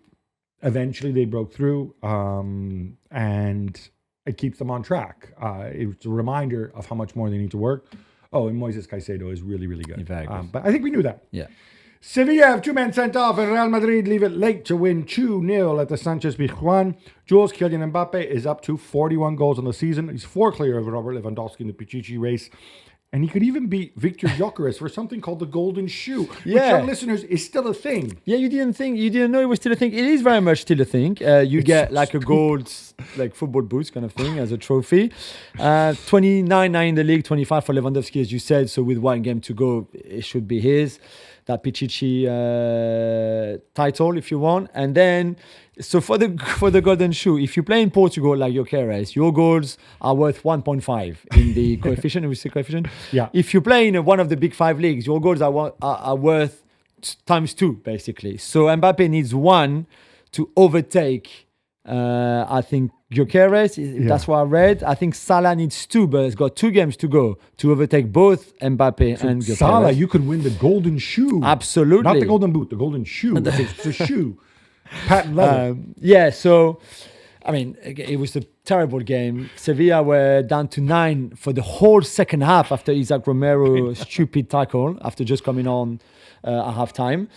eventually they broke through, and it keeps them on track. It's a reminder of how much more they need to work. Oh, and Moises Caicedo is really good. But I think we knew that. Yeah. Sevilla have 2 men sent off, and Real Madrid leave it late to win 2-0 at the Sanchez Pizjuan. Jules, Kylian Mbappe is up to 41 goals on the season. He's 4 clear of Robert Lewandowski in the Pichichi race. And he could even beat Victor Gyökeres for something called the Golden Shoe, which our listeners is still a thing. Yeah, you didn't know it was still a thing. It is very much still a thing. You get like a gold, like football boots kind of thing as a trophy. 29 in the league, 25 for Lewandowski, as you said. So with 1 game to go, it should be his. That Pichichi title, if you want. And then, so for the Golden Shoe, if you play in Portugal like Gyökeres, your goals are worth 1.5 in the coefficient. We say coefficient. Yeah. If you play in one of the big 5 leagues, your goals are worth times 2, basically. So Mbappe needs 1 to overtake, I think, Gyökeres. That's what I read. I think Salah needs 2, but it's got 2 games to go to overtake both Mbappe and Gyökeres. Salah, you could win the Golden Shoe. Absolutely. Not the Golden Boot, the Golden Shoe. It's a shoe. Patent leather. So, I mean, it was a terrible game. Sevilla were down to 9 for the whole second half after Isaac Romero's stupid tackle, after just coming on at half-time.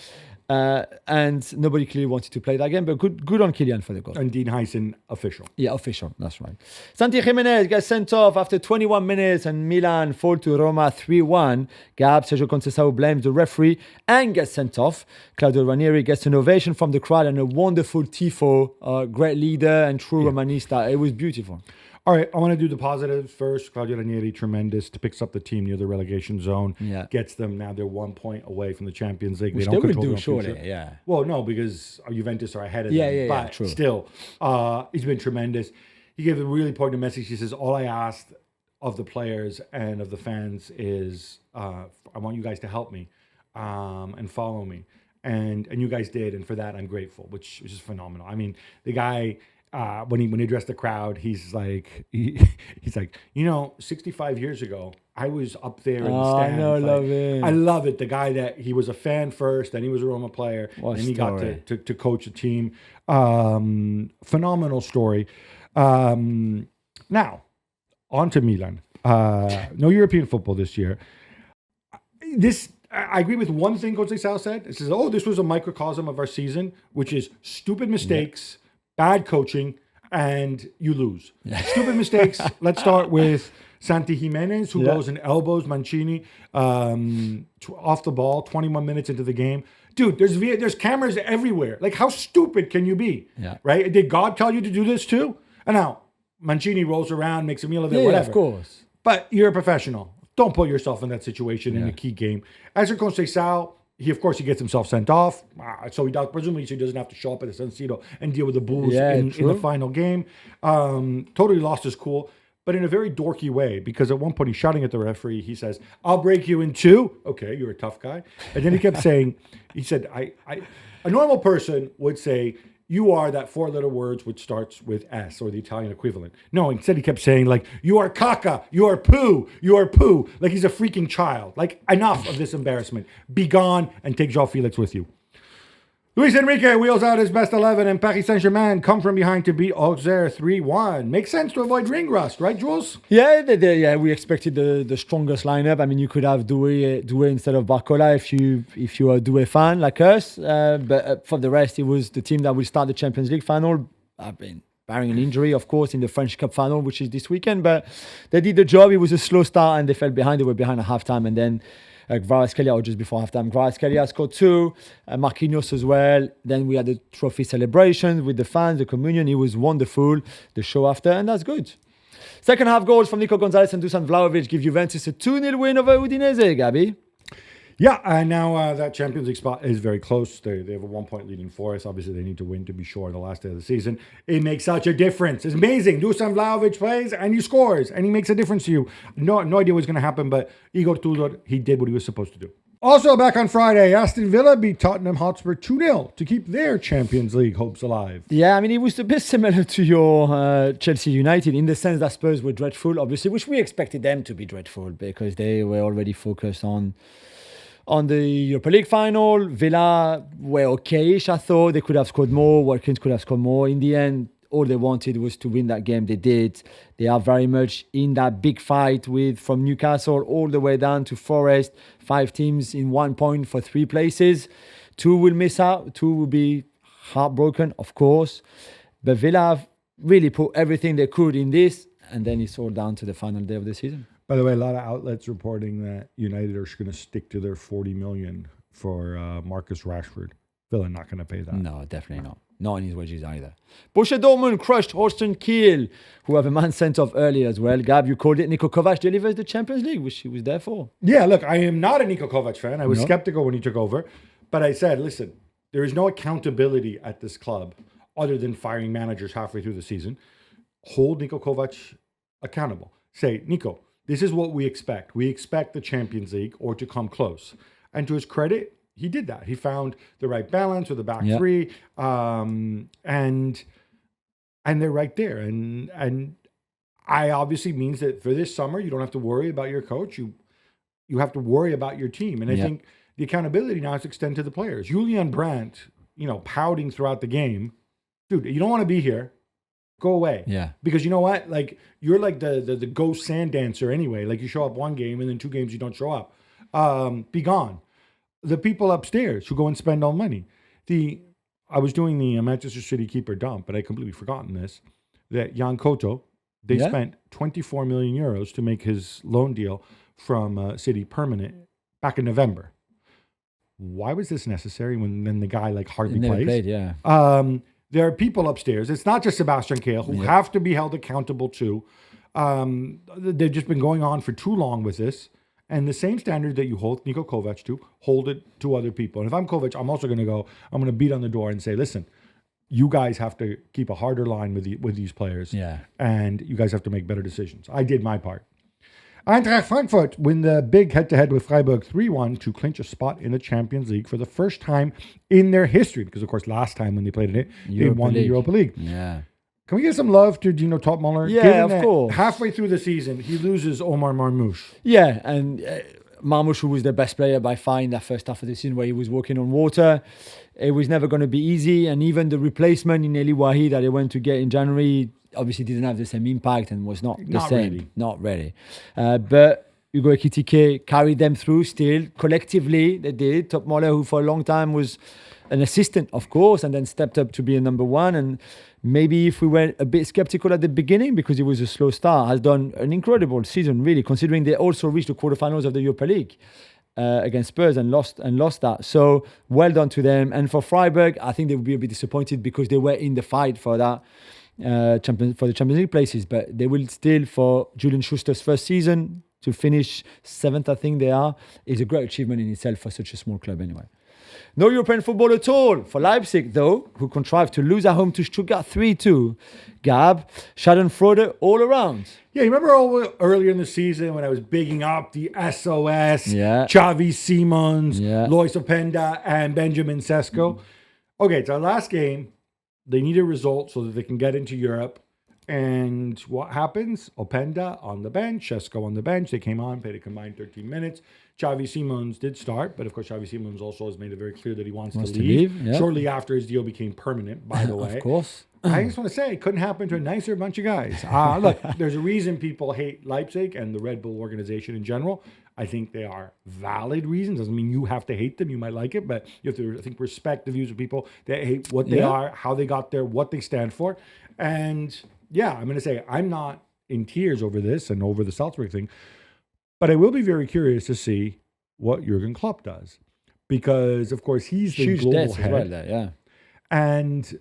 And nobody clearly wanted to play that game, but good on Kylian for the goal. And Dean Huyson, official. Yeah, official. That's right. Santi Jimenez gets sent off after 21 minutes and Milan fall to Roma 3-1. Gab, Sergio Conceição blames the referee and gets sent off. Claudio Ranieri gets an ovation from the crowd and a wonderful tifo. Great leader and true Romanista. It was beautiful. All right, I want to do the positives first. Claudio Ranieri, tremendous, to picks up the team near the relegation zone. Yeah. Gets them, now they're 1 point away from the Champions League. Which they don't they control will their do, surely, future. yeah. Well, no, because Juventus are ahead of them. But true. Still, he's been tremendous. He gave a really important message. He says, all I asked of the players and of the fans is, I want you guys to help me and follow me. And you guys did, and for that, I'm grateful, which is phenomenal. I mean, the guy... when he addressed the crowd, he's like, 65 years ago, I was up there in the stands. I love it. I love it. The guy that he was a fan first, then he was a Roma player, and he got to coach the team. Phenomenal story. Now, on to Milan. No European football this year. I agree with one thing Coach Sal said. It says, oh, this was a microcosm of our season, which is stupid mistakes, bad coaching, and you lose. Stupid mistakes. Let's start with Santi Jimenez, who goes and elbows Mancini off the ball 21 minutes into the game. Dude, there's cameras everywhere. Like, how stupid can you be? Yeah. Right? Did God tell you to do this too? And now, Mancini rolls around, makes a meal of it, whatever. Of course. But you're a professional. Don't put yourself in that situation in a key game. As for Coach Sal, he gets himself sent off. So presumably he doesn't have to show up at the San Siro and deal with the Bulls in the final game. Totally lost his cool, but in a very dorky way, because at one point he's shouting at the referee. He says, "I'll break you in two." Okay, you're a tough guy. And then he kept saying, he said, a normal person would say, "You are," that four-letter words which starts with S, or the Italian equivalent. No, instead he kept saying, like, "You are caca, you are poo, you are poo." Like he's a freaking child. Like, enough of this embarrassment. Be gone and take João Felix with you. Luis Enrique wheels out his best 11, and Paris Saint-Germain come from behind to beat Auxerre 3-1. Makes sense to avoid ring rust, right, Jules? Yeah, we expected the strongest lineup. I mean, you could have Doué instead of Barcola if you are a Doué fan like us. But for the rest, it was the team that will start the Champions League final. Barring an injury, of course, in the French Cup final, which is this weekend. But they did the job. It was a slow start, and they fell behind. They were behind at halftime, and then Kvaratskhelia, or just before halftime, Kvaratskhelia scored 2, Marquinhos as well. Then we had the trophy celebration with the fans, the communion. It was wonderful, the show after, and that's good. Second half goals from Nico Gonzalez and Dusan Vlahovic give Juventus a 2-0 win over Udinese, Gabby. Yeah, and now that Champions League spot is very close. They have a 1-point lead in Forest. Obviously, they need to win to be sure in the last day of the season. It makes such a difference. It's amazing. Dusan Vlahovic plays and he scores, and he makes a difference to you. No idea what's going to happen, but Igor Tudor, he did what he was supposed to do. Also back on Friday, Aston Villa beat Tottenham Hotspur 2-0 to keep their Champions League hopes alive. Yeah, I mean, it was a bit similar to your Chelsea United in the sense that Spurs were dreadful, obviously, which we expected them to be dreadful because they were already focused on the Europa League final. Villa were okay-ish, I thought. They could have scored more. Watkins could have scored more. In the end, all they wanted was to win that game. They did. They are very much in that big fight from Newcastle all the way down to Forest. 5 teams in 1 point for 3 places. 2 will miss out. 2 will be heartbroken, of course. But Villa have really put everything they could in this, and then it's all down to the final day of the season. By the way, a lot of outlets reporting that United are going to stick to their $40 million for Marcus Rashford. Villa not going to pay that. No, definitely not. Not in his wages either. Borussia Dortmund crushed Holstein Kiel, who have a man sent off early as well. Gab, you called it. Niko Kovac delivers the Champions League, which he was there for. Yeah, look, I am not a Niko Kovac fan. I was skeptical when he took over. But I said, listen, there is no accountability at this club other than firing managers halfway through the season. Hold Niko Kovac accountable. Say, Niko, this is what we expect. We expect the Champions League or to come close. And to his credit, he did that. He found the right balance with the back three. And they're right there. And I obviously means that for this summer, you don't have to worry about your coach. You have to worry about your team. And I think the accountability now is extended to the players. Julien Brandt, pouting throughout the game. Dude, you don't want to be here. Go away. Yeah. Because you know what? Like, you're like the ghost sand dancer anyway. Like, you show up one game and then 2 games you don't show up. Be gone. The people upstairs who go and spend all money. I was doing the Manchester City keeper dump, but I completely forgotten this. That Jan Koto, they spent 24 million euros to make his loan deal from City permanent back in November. Why was this necessary when then the guy hardly plays? There are people upstairs. It's not just Sebastian Kehl who have to be held accountable too. They've just been going on for too long with this. And the same standard that you hold Niko Kovac to, hold it to other people. And if I'm Kovac, I'm also going to beat on the door and say, listen, you guys have to keep a harder line with these players. Yeah. And you guys have to make better decisions. I did my part. Eintracht Frankfurt win the big head-to-head with Freiburg 3-1 to clinch a spot in the Champions League for the first time in their history. Because, of course, last time when they played in it, they won the Europa League. Yeah. Can we give some love to Dino Topmuller? Yeah, of course. Halfway through the season, he loses Omar Marmoush. Yeah, and Marmoush, who was the best player by far in that first half of the season where he was walking on water. It was never going to be easy. And even the replacement in Eli Wahi that they went to get in January, obviously didn't have the same impact and was not the Not same. really. Not really. But Hugo Ekitike carried them through still. Collectively, they did. Top Moller, who for a long time was an assistant, of course, and then stepped up to be a number one. And maybe if we were a bit skeptical at the beginning because it was a slow start, has done an incredible season, really, considering they also reached the quarterfinals of the Europa League against Spurs and lost that. So well done to them. And for Freiburg, I think they would be a bit disappointed because they were in the fight for that the Champions League places, but they will still, for Julian Schuster's first season, to finish 7th, I think they are, is a great achievement in itself for such a small club anyway. No European football at all for Leipzig, though, who contrived to lose at home to Stuttgart 3-2. Gab, Schadenfreude all around. Yeah, you remember earlier in the season when I was bigging up the SOS, Yeah. Xavi Simons, Yeah. Lois Openda, and Benjamin Sesko? Okay, it's our last game. They need a result so that they can get into Europe. And what happens? Openda on the bench, Sesko on the bench. They came on, played a combined 13 minutes. Xavi Simons did start, but of course, Xavi Simons also has made it very clear that he wants to leave. Yeah. Shortly after his deal became permanent, by the way. Of course. I just want to say it couldn't happen to a nicer bunch of guys. Look, there's a reason people hate Leipzig and the Red Bull organization in general. I think they are valid reasons. Doesn't mean you have to hate them. You might like it, but you have to, I think, respect the views of people that hate what they are, how they got there, what they stand for. And yeah, I'm going to say I'm not in tears over this and over the Salzburg thing, but I will be very curious to see what Jurgen Klopp does. Because, of course, he's the Huge global debts head. as well there, yeah. And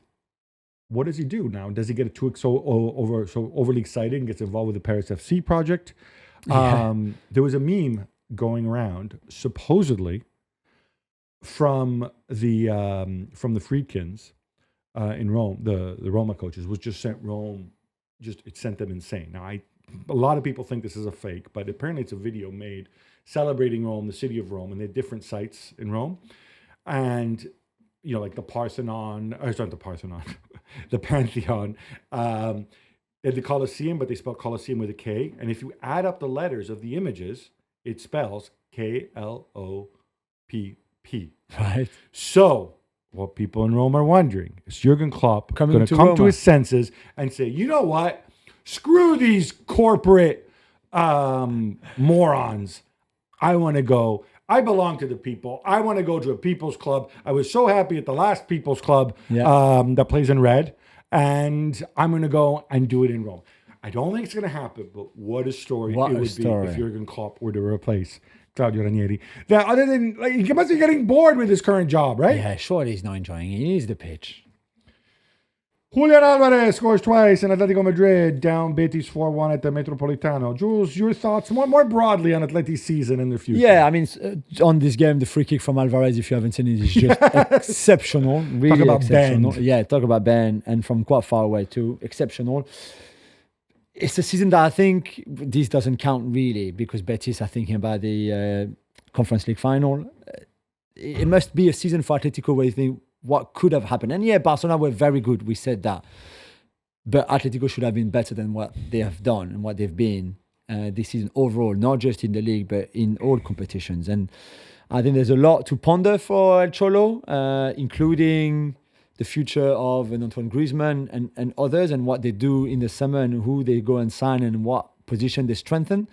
what does he do now? Does he get so overly excited and gets involved with the Paris FC project? There was a meme going around, supposedly from the Friedkins in Rome, the Roma coaches, was just sent Rome. It sent them insane. Now, a lot of people think this is a fake, but apparently it's a video made celebrating Rome, the city of Rome, and they had different sites in Rome, and like the Parthenon, or sorry, the Parthenon, the Pantheon. They had the Colosseum, but they spell Colosseum with a K. And if you add up the letters of the images, it spells Klopp. Right. So, what people in Rome are wondering is Jurgen Klopp going to come Roma. to his senses and say, you know what? Screw these corporate morons. I want to go. I belong to the people. I want to go to a people's club. I was so happy at the last people's club that plays in red. And I'm going to go and do it in Rome. I don't think it's going to happen, but what a story it would be if Jurgen Klopp were to replace Claudio Ranieri. That other than, he must be getting bored with his current job, right? Yeah, surely he's not enjoying it. He needs the pitch. Julian Alvarez scores twice in Atletico Madrid, down Betis 4-1 at the Metropolitano. Jules, your thoughts more broadly on Atleti's season and their future? Yeah, I mean, on this game, the free kick from Alvarez, if you haven't seen it, is just exceptional. Really talk about exceptional. bend. Yeah, talk about Ben, and from quite far away too. Exceptional. It's a season that I think this doesn't count really because Betis are thinking about the Conference League final. It must be a season for Atletico where you think, what could have happened? And yeah, Barcelona were very good. We said that. But Atletico should have been better than what they have done and what they've been this season overall, not just in the league, but in all competitions. And I think there's a lot to ponder for El Cholo, including the future of Antoine Griezmann and others and what they do in the summer and who they go and sign and what position they strengthen,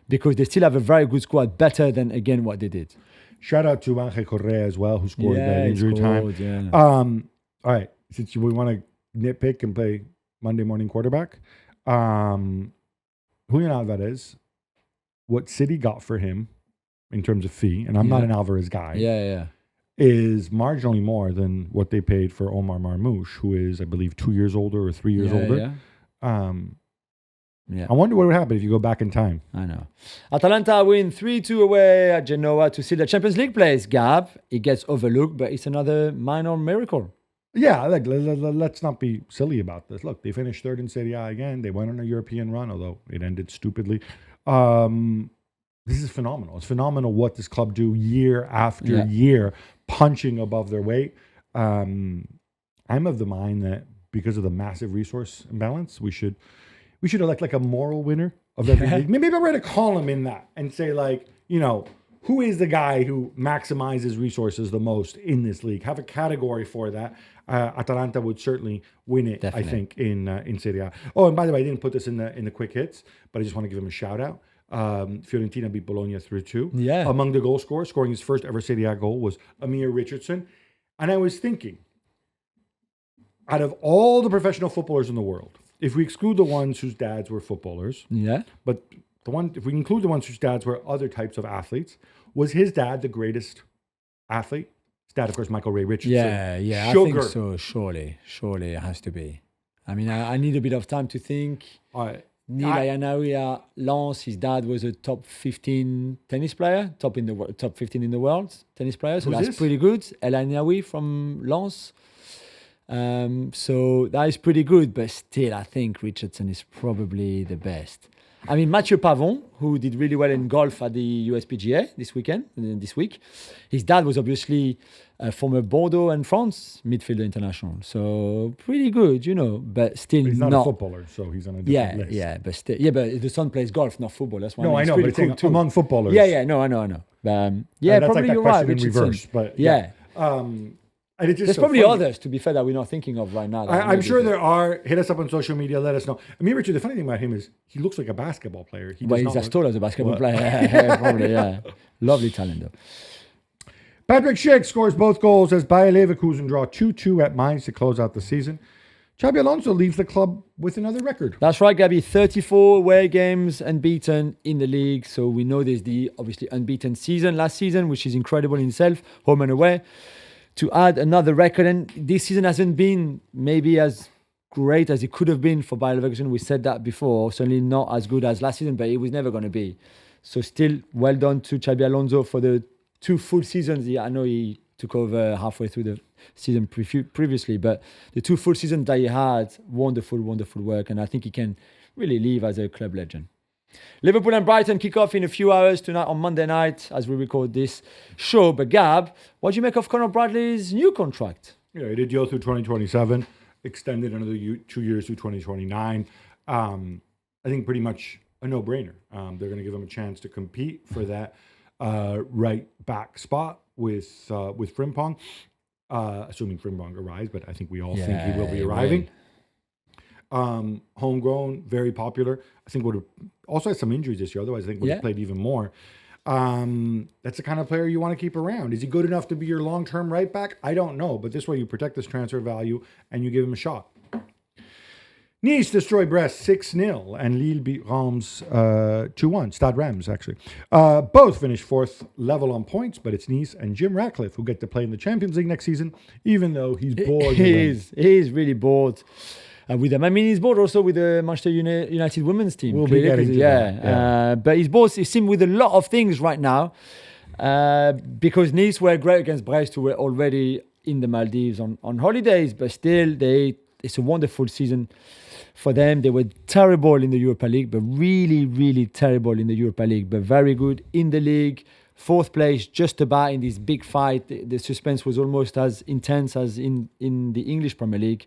because they still have a very good squad, better than, again, what they did. Shout out to Angel Correa as well, who scored that injury time. Yeah. All right, since we want to nitpick and play Monday morning quarterback, Julian Alvarez, what City got for him in terms of fee, and I'm not an Alvarez guy, is marginally more than what they paid for Omar Marmoush, who is, I believe, 2 years older or 3 years older. I wonder what would happen if you go back in time. I know. Atalanta win 3-2 away at Genoa to seal the Champions League place. Gab, it gets overlooked, but it's another minor miracle. Yeah, let's not be silly about this. Look, they finished third in Serie A again. They went on a European run, although it ended stupidly. This is phenomenal. It's phenomenal what this club do year after year, punching above their weight. I'm of the mind that because of the massive resource imbalance, we should elect like a moral winner of every league. Maybe I'll write a column in that and say who is the guy who maximizes resources the most in this league? Have a category for that. Atalanta would certainly win it, Definitely. I think, in Serie A. Oh, and by the way, I didn't put this in the quick hits, but I just want to give him a shout out. Fiorentina beat Bologna 3-2. Yeah. Among the goal scorers, scoring his first ever Serie A goal was Amir Richardson. And I was thinking, out of all the professional footballers in the world, if we exclude the ones whose dads were footballers, Yeah. but if we include the ones whose dads were other types of athletes, was his dad the greatest athlete? His dad, of course, Michael Ray Richardson. Yeah, Sugar. I think so. Surely it has to be. I mean, I need a bit of time to think. Neil Ayanawi at Lens, his dad was a top 15 tennis player, top 15 in the world tennis player. So Who's that's this? pretty good. El Ayanawi from Lens. So that is pretty good, but still, I think Richardson is probably the best. I mean, Mathieu Pavon, who did really well in golf at the USPGA this week, his dad was obviously a former Bordeaux and France midfielder international. So pretty good, but still He's not a footballer, so he's on a different list. But the son plays golf, not football. That's why. No, I know, but it's among footballers. No, I know. That's Probably like that you're right, question in Richardson. reverse, but yeah. And it's just There's so probably funny. others, to be fair, that we're not thinking of right now. I'm sure there are. Hit us up on social media. Let us know. I mean, Richard, the funny thing about him is he looks like a basketball player. But he's as tall as a basketball player. Probably, yeah. Lovely talent, though. Patrick Schick scores both goals as Bayer Leverkusen draw 2-2 at Mainz to close out the season. Xabi Alonso leaves the club with another record. That's right, Gabby. 34 away games unbeaten in the league. So we know there's the obviously unbeaten season last season, which is incredible in itself, home and away. To add another record, and this season hasn't been maybe as great as it could have been for Bayer Leverkusen. We said that before. Certainly not as good as last season, but it was never going to be. So still well done to Xabi Alonso for the 2 full seasons. I know he took over halfway through the season previously, but the 2 full seasons that he had, wonderful work, and I think he can really leave as a club legend. Liverpool and Brighton kick off in a few hours tonight on Monday night as we record this show. But Gab, what do you make of Conor Bradley's new contract? Yeah, he did deal through 2027, extended another 2 years through 2029. I think pretty much a no-brainer. They're going to give him a chance to compete for that right back spot with Frimpong, assuming Frimpong arrives, but I think we all think he will be arriving. Homegrown, very popular. I think would have also had some injuries this year. Otherwise, I think would have played even more. That's the kind of player you want to keep around. Is he good enough to be your long-term right back? I don't know, but this way you protect this transfer value and you give him a shot. Nice destroy Brest 6-0 and Lille beat Reims 2-1. Stade Reims, actually. Both finished 4th level on points, but it's Nice and Jim Ratcliffe who get to play in the Champions League next season, even though he's bored. He is really bored. With them. I mean, he's bored also with the Manchester United women's team. We'll be getting to that. But he's bored. He seemed with a lot of things right now because Nice were great against Brest, who were already in the Maldives on holidays. But still, it's a wonderful season for them. They were terrible in the Europa League, but really, really terrible in the Europa League, but very good in the league. 4th place, just about in this big fight. The suspense was almost as intense as in the English Premier League.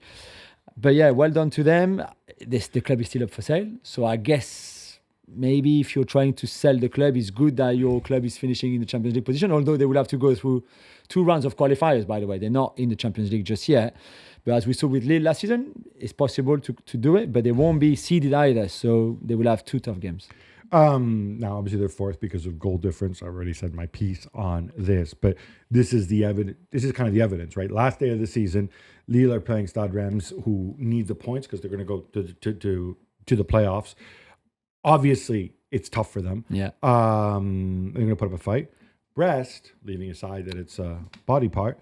But yeah, well done to them. The club is still up for sale. So I guess maybe if you're trying to sell the club, it's good that your club is finishing in the Champions League position, although they will have to go through 2 rounds of qualifiers, by the way. They're not in the Champions League just yet. But as we saw with Lille last season, it's possible to do it, but they won't be seeded either. So they will have 2 tough games. Now, obviously, they're 4th because of goal difference. I already said my piece on this, but this is the evidence. This is kind of the evidence, right? Last day of the season, Lille are playing Stade Reims, who need the points because they're going to go to the playoffs. Obviously, it's tough for them. Yeah, they're going to put up a fight. Brest, leaving aside that it's a body part,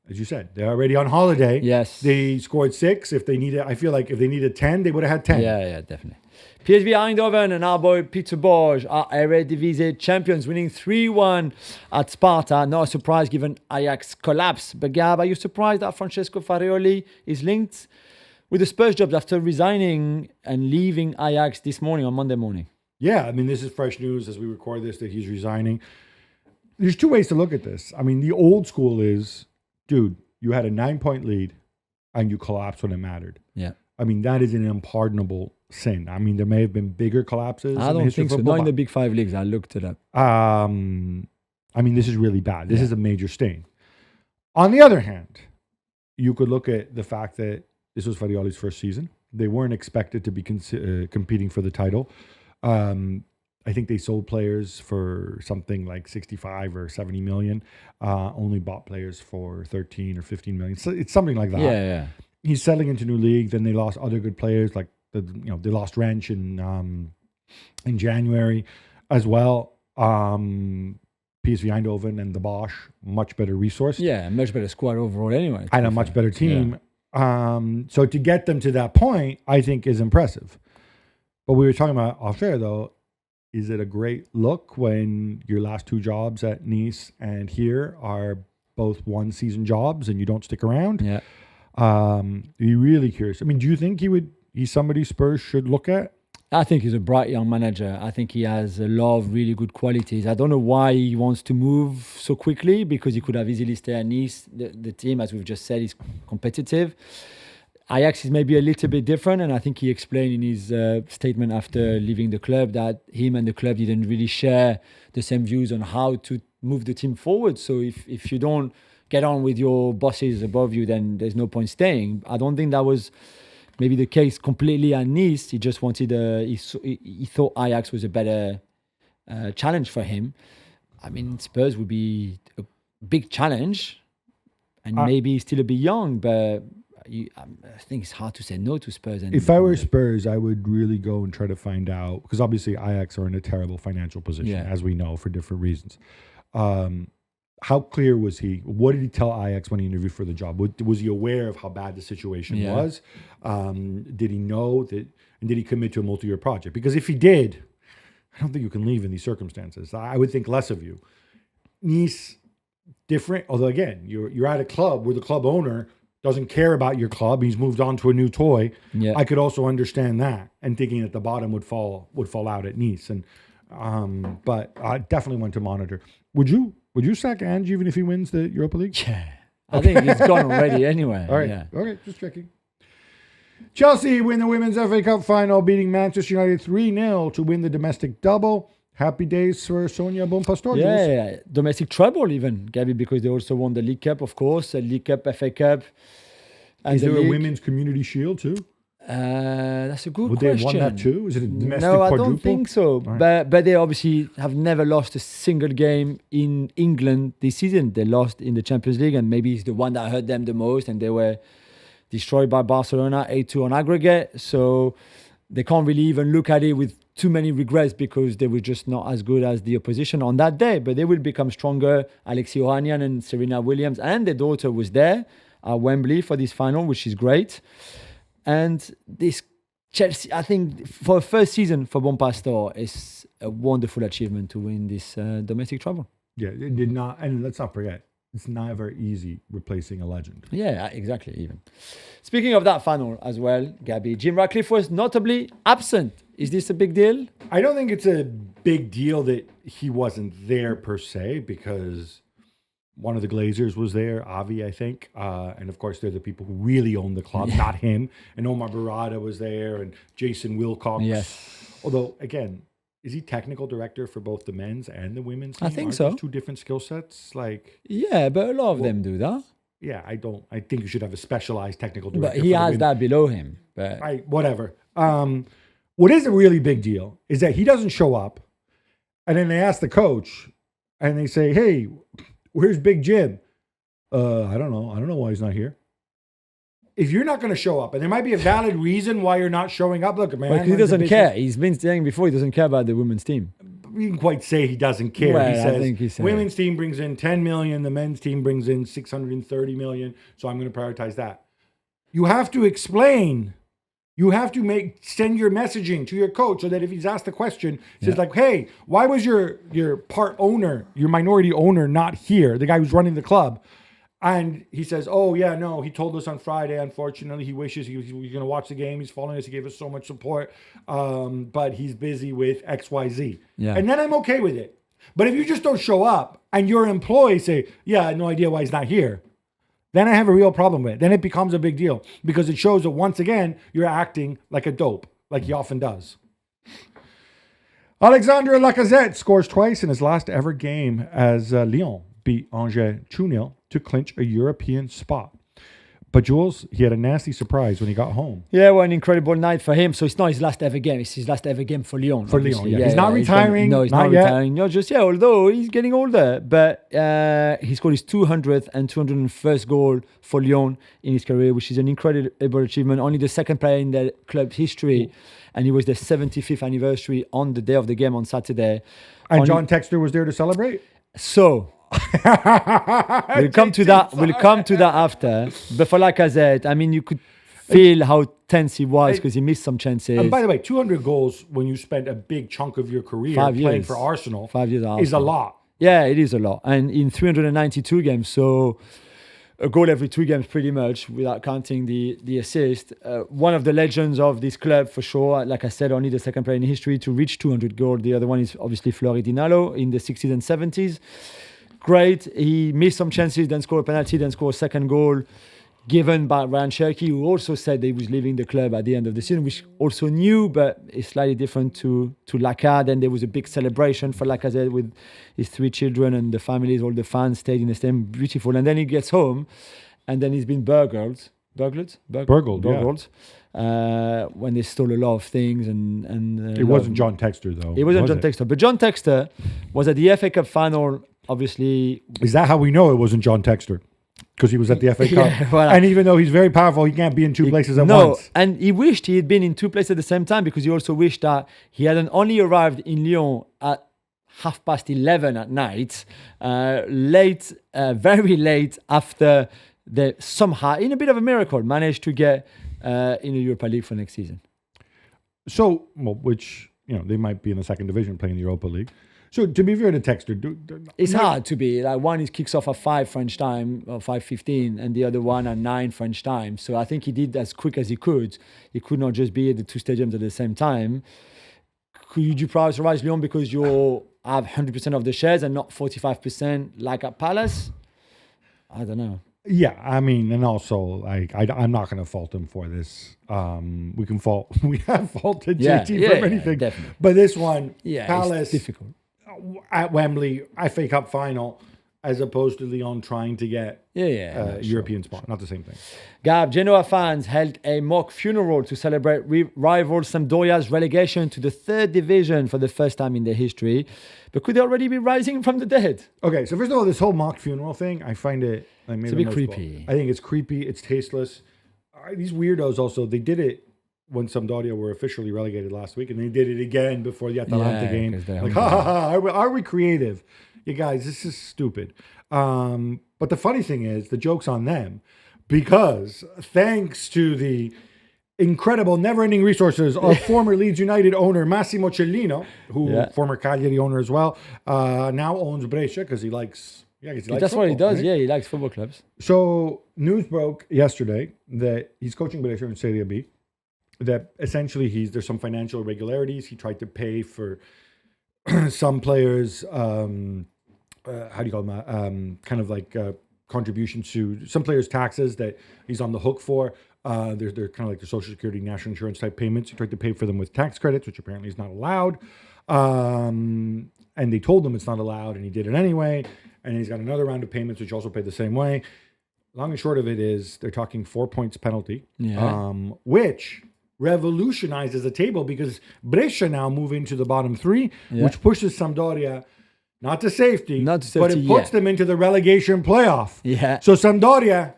as you said, they're already on holiday. Yes, they scored 6. If they needed, I feel like if they needed 10, they would have had 10. Yeah, definitely. PSV Eindhoven and our boy Peter Bosch are Eredivisie champions, winning 3-1 at Sparta. Not a surprise given Ajax collapse. But Gab, are you surprised that Francesco Farioli is linked with the Spurs jobs after resigning and leaving Ajax this morning on Monday morning? Yeah, I mean, this is fresh news as we record this that he's resigning. There's 2 ways to look at this. I mean, the old school is, dude, you had a 9-point lead and you collapsed when it mattered. Yeah. I mean, that is an unpardonable sin. I mean, there may have been bigger collapses. I don't think so. Not in the Big 5 leagues. I looked it up. I mean, this is really bad. This is a major stain. On the other hand, you could look at the fact that this was Farioli's first season. They weren't expected to be competing for the title. I think they sold players for something like 65 or 70 million. Only bought players for 13 or 15 million. So it's something like that. Yeah. He's settling into new league. Then they lost other good players, like they lost Wrench in January as well. PSV Eindhoven and the Bosch, much better resource. Yeah, much better squad overall anyway. And a much better team. Yeah. So to get them to that point, I think is impressive. But we were talking about Australia, though. Is it a great look when your last two jobs at Nice and here are both one-season jobs and you don't stick around? Yeah. Are you really curious? I mean, do you think he's somebody Spurs should look at? I think he's a bright young manager. I think he has a lot of really good qualities. I don't know why he wants to move so quickly, because he could have easily stayed at Nice. The team, as we've just said, is competitive. Ajax is maybe a little bit different, and I think he explained in his statement after leaving the club that him and the club didn't really share the same views on how to move the team forward. So if you don't get on with your bosses above you, then there's no point staying. I don't think that was maybe the case completely at Nice. He just wanted he thought Ajax was a better challenge for him. I mean, Spurs would be a big challenge, and maybe he's still a bit young, but I think it's hard to say no to Spurs. If I were Spurs, I would really go and try to find out, because obviously Ajax are in a terrible financial position, as we know, for different reasons. How clear was he? What did he tell Ajax when he interviewed for the job? Was he aware of how bad the situation was? Did he know that? And did he commit to a multi-year project? Because if he did, I don't think you can leave in these circumstances. I would think less of you. Nice, different. Although again, you're at a club where the club owner doesn't care about your club. He's moved on to a new toy. Yeah. I could also understand that, and thinking that the bottom would fall out at Nice. And but I definitely want to monitor. Would you sack Ange even if he wins the Europa League? Yeah, I think he's gone already anyway. All right, yeah. Okay, just checking. Chelsea win the Women's FA Cup final, beating Manchester United 3-0 to win the domestic double. Happy days for Sonia Bonpastor. Yeah, domestic treble even, Gabby, because they also won the League Cup, of course, the League Cup, FA Cup. And is there a Women's Community Shield too? That's a good question. Would they have won that too? Is it a domestic quadruple? No, I don't think so. Right. But they obviously have never lost a single game in England this season. They lost in the Champions League, and maybe it's the one that hurt them the most, and they were destroyed by Barcelona 8-2 on aggregate. So they can't really even look at it with too many regrets, because they were just not as good as the opposition on that day. But they will become stronger. Alexi Ohanian and Serena Williams and their daughter was there at Wembley for this final, which is great. And this Chelsea, I think, for a first season for Bonpastor, is a wonderful achievement to win this domestic treble. Yeah, it did not, and let's not forget, it's never easy replacing a legend. Yeah, exactly. Even speaking of that final as well, Gabby, Jim Ratcliffe was notably absent. Is this a big deal? I don't think it's a big deal that he wasn't there per se, because one of the Glazers was there, Avi, I think. And of course, they're the people who really own the club, not him. And Omar Barada was there, and Jason Wilcox. Yes. Although, again, is he technical director for both the men's and the women's team? I think so. Two different skill sets? Yeah, but a lot of them do that. Yeah, I think you should have a specialized technical director. But he has that below him. But whatever. What is a really big deal is that he doesn't show up, and then they ask the coach, and they say, "Hey, where's Big Jim?" I don't know. I don't know why he's not here. If you're not going to show up, and there might be a valid reason why you're not showing up, look, man. Because he doesn't care. He's been saying before he doesn't care about the women's team. We can quite say he doesn't care. Well, he says, I think he said, women's team brings in 10 million, the men's team brings in 630 million, so I'm going to prioritize that. You have to explain. You have to send your messaging to your coach so that if he's asked the question, he says hey, why was your part owner, your minority owner not here, the guy who's running the club? And he says, he told us on Friday, unfortunately, he wishes he was going to watch the game. He's following us. He gave us so much support. But he's busy with XYZ. Yeah. And then I'm okay with it. But if you just don't show up and your employees say, I had no idea why he's not here, then I have a real problem with it. Then it becomes a big deal, because it shows that once again, you're acting like a dope, like he often does. Alexandre Lacazette scores twice in his last ever game as Lyon beat Angers 2-0 to clinch a European spot. But Jules, he had a nasty surprise when he got home. Yeah, well, an incredible night for him. So it's not his last ever game. It's his last ever game for Lyon. For obviously. Lyon, yeah. He's not retiring. No, he's not yet. retiring. No, just, although he's getting older. But he scored his 200th and 201st goal for Lyon in his career, which is an incredible achievement. Only the second player in the club's history. And it was the 75th anniversary on the day of the game on Saturday. And John Textor was there to celebrate? So... we'll come to that after. But for Lacazette, I mean, you could feel how tense he was because he missed some chances. And by the way, 200 goals when you spent a big chunk of your career playing for Arsenal 5 years is a lot. Yeah, it is a lot. And in 392 games, so a goal every 2 games pretty much, without counting the assist. One of the legends of this club for sure. Like I said, only the second player in history to reach 200 goals. The other one is obviously Fleury Dinalo in the 60s and 70s. Great. He missed some chances, then scored a penalty, then scored a second goal given by Ryan Cherky, who also said that he was leaving the club at the end of the season, which also knew, but it's slightly different to Lacazette. Then there was a big celebration for Lacazette with his 3 children and the families, all the fans stayed in the stadium. Beautiful. And then he gets home and then he's been burgled. Burgled? Burgled. When they stole a lot of things and it wasn't John Textor though. It wasn't John Textor, but John Textor was at the FA Cup final. Obviously, is that how we know it wasn't John Textor? Because he was at the FA Cup, voilà. And even though he's very powerful, he can't be in 2 places at once. And he wished he had been in 2 places at the same time because he also wished that he hadn't only arrived in Lyon at 11:30 at night, very late after they somehow, in a bit of a miracle, managed to get in the Europa League for next season. So, which they might be in the second division playing the Europa League. So to be fair to Textor, it's hard to be. Like one is kicks off at 5 French time or 5:15, and the other one at 9 French time. So I think he did as quick as he could. He could not just be at the 2 stadiums at the same time. Could you prioritize Lyon because you have 100% of the shares and not 45% like at Palace? I don't know. Yeah, I mean, and also I'm not going to fault him for this. We have faulted JT for anything, definitely. But this one, Palace, it's difficult. At Wembley, FA Cup final, as opposed to Lyon trying to get European spot. Not the same thing. Gab, Genoa fans held a mock funeral to celebrate rival Sampdoria's relegation to the 3rd division for the first time in their history. But could they already be rising from the dead? Okay, so first of all, this whole mock funeral thing, I find it... It's a bit creepy. I think it's creepy. It's tasteless. These weirdos also, they did it when Sampdoria were officially relegated last week, and they did it again before the Atalanta game. Like, are we creative? You guys, this is stupid. But the funny thing is, the joke's on them, because thanks to the incredible, never-ending resources of former Leeds United owner Massimo Cellino, former Cagliari owner as well, now owns Brescia because he likes... that's football, what he does. Right? Yeah, he likes football clubs. So news broke yesterday that he's coaching Brescia in Serie B. That essentially there's some financial irregularities. He tried to pay for some players. How do you call them? Kind of like contributions to some players' taxes that he's on the hook for. They're kind of like the Social Security, National Insurance type payments. He tried to pay for them with tax credits, which apparently is not allowed. And they told him it's not allowed, and he did it anyway. And he's got another round of payments, which also paid the same way. Long and short of it is they're talking 4 points penalty, which revolutionizes the table because Brescia now move into the bottom 3, which pushes Sampdoria not to safety, but it puts them into the relegation playoff. Yeah. So Sampdoria,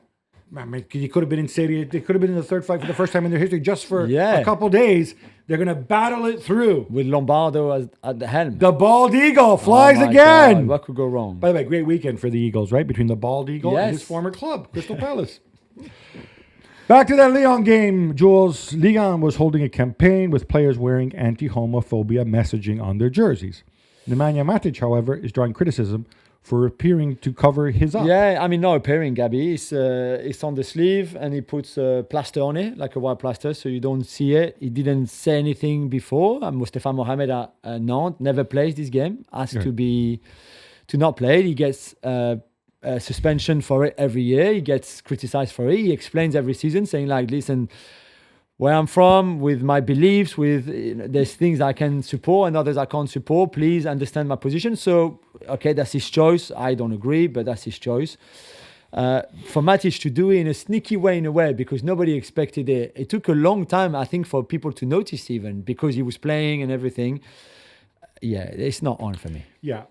you could have been in Serie A. They could have been in the 3rd fight for the first time in their history just for a couple days. They're going to battle it through. With Lombardo at the helm. The bald eagle flies again. God, what could go wrong? By the way, great weekend for the Eagles, right? Between the bald eagle and his former club, Crystal Palace. Back to that Lyon game, Jules. Lyon was holding a campaign with players wearing anti-homophobia messaging on their jerseys. Nemanja Matic, however, is drawing criticism for appearing to cover his up. Yeah, I mean, not appearing, Gabby. It's on the sleeve and he puts a plaster on it, like a white plaster, so you don't see it. He didn't say anything before. Mustafa Mohamed at Nantes never plays this game, asked to not play. He gets a suspension for it every year. He gets criticized for it. He explains every season, saying like, listen, where I'm from, with my beliefs, with there's things I can support and others I can't support. Please understand my position. So, okay, that's his choice. I don't agree, but that's his choice. For Matic to do it in a sneaky way, in a way, because nobody expected it. It took a long time, I think, for people to notice, even because he was playing and everything. Yeah, it's not on for me. Yeah.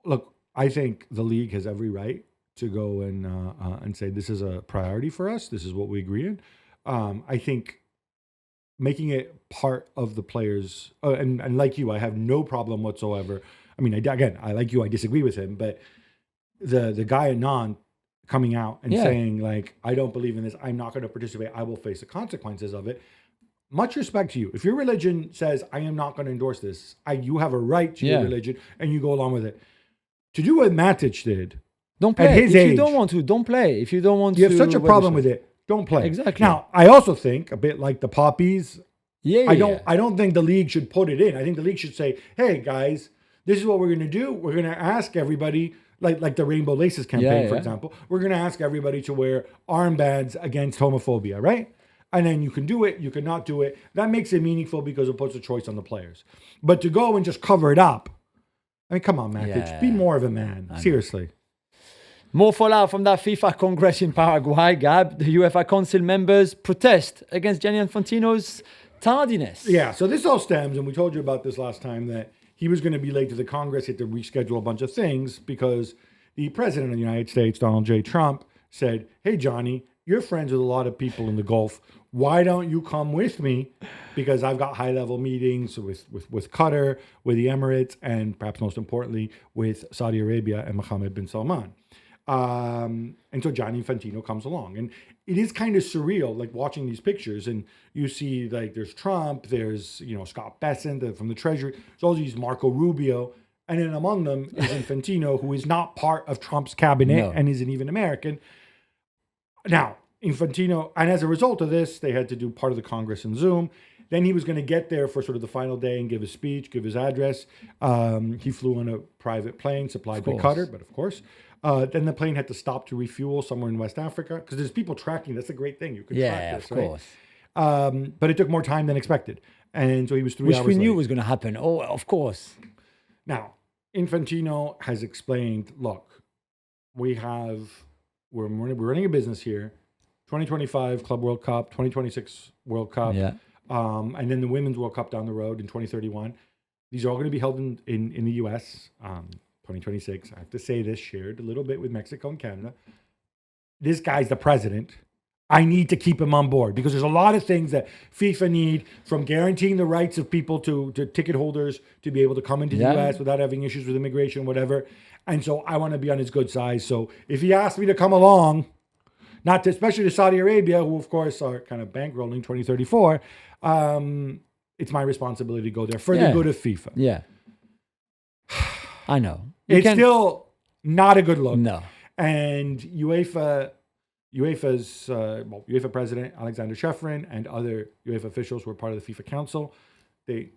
Look, I think the league has every right to go and say this is a priority for us. This is what we agree in. I think making it part of the players, and like you, I have no problem whatsoever. I mean, I like you, I disagree with him, but the guy Anand coming out and saying, like, I don't believe in this, I'm not going to participate, I will face the consequences of it. Much respect to you. If your religion says, I am not going to endorse this, you have a right to your religion, and you go along with it. To do what Matic did, don't play. At his if age, you don't want to, don't play. If you don't want you to... have such a problem with it, don't play. Exactly. Now, I also think, a bit like the poppies, I don't think the league should put it in. I think the league should say, hey, guys, this is what we're going to do. We're going to ask everybody, like the Rainbow Laces campaign, for example, we're going to ask everybody to wear armbands against homophobia, right? And then you can do it, you can not do it. That makes it meaningful because it puts a choice on the players. But to go and just cover it up, I mean, come on, Matic, be more of a man. Seriously. More fallout from that FIFA Congress in Paraguay, Gab. The UEFA Council members protest against Gianni Infantino's tardiness. Yeah, so this all stems, and we told you about this last time, that he was going to be late to the Congress. He had to reschedule a bunch of things because the president of the United States, Donald J. Trump, said, hey, Johnny, you're friends with a lot of people in the Gulf. Why don't you come with me? Because I've got high-level meetings with Qatar, with the Emirates, and perhaps most importantly, with Saudi Arabia and Mohammed bin Salman. And so Gianni Infantino comes along. And it is kind of surreal, like watching these pictures. And you see, like, there's Trump, there's, Scott Bessent from the Treasury. There's all these Marco Rubio. And then among them is Infantino, who is not part of Trump's cabinet and isn't even American. Now, Infantino, and as a result of this, they had to do part of the Congress in Zoom. Then he was going to get there for sort of the final day and give his speech, give his address. He flew on a private plane supplied by Qatar, but of course. Then the plane had to stop to refuel somewhere in West Africa because there's people tracking. That's a great thing. You can track this, right? Of course. But it took more time than expected. And so he was 3 hours late. Which we knew was going to happen. Oh, of course. Now, Infantino has explained, look, we're running a business here. 2025 Club World Cup, 2026 World Cup, and then the Women's World Cup down the road in 2031. These are all going to be held in the U.S. 2026. I have to say this, shared a little bit with Mexico and Canada. This guy's the president. I need to keep him on board because there's a lot of things that FIFA need, from guaranteeing the rights of people to ticket holders to be able to come into the U.S. without having issues with immigration, whatever. And so I want to be on his good side. So if he asks me to come along, especially to Saudi Arabia, who of course are kind of bankrolling 2034, it's my responsibility to go there for the good of FIFA. Yeah. I know. It's still not a good look. No. And UEFA's UEFA president, Alexander Shefrin, and other UEFA officials who are part of the FIFA Council, they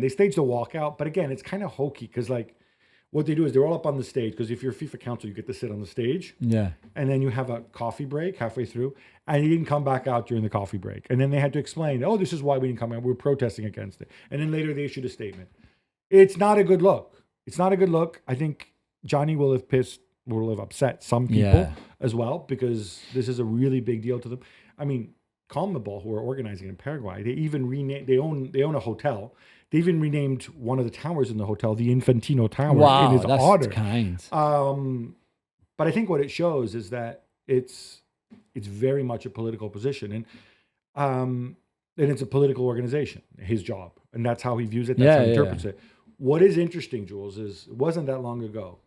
staged a walkout. But again, it's kind of hokey because, like, what they do is they're all up on the stage because if you're FIFA Council, you get to sit on the stage. Yeah. And then you have a coffee break halfway through, and you didn't come back out during the coffee break. And then they had to explain, this is why we didn't come out. We're protesting against it. And then later they issued a statement. It's not a good look. It's not a good look. I think Johnny will have upset some people as well because this is a really big deal to them. I mean, CONMEBOL, who are organizing in Paraguay, they even they own a hotel. They even renamed one of the towers in the hotel the Infantino Tower in his honor. Kind. But I think what it shows is that it's very much a political position, and it's a political organization, his job, and that's how he views it. That's how he interprets it. What is interesting, Jules, is it wasn't that long ago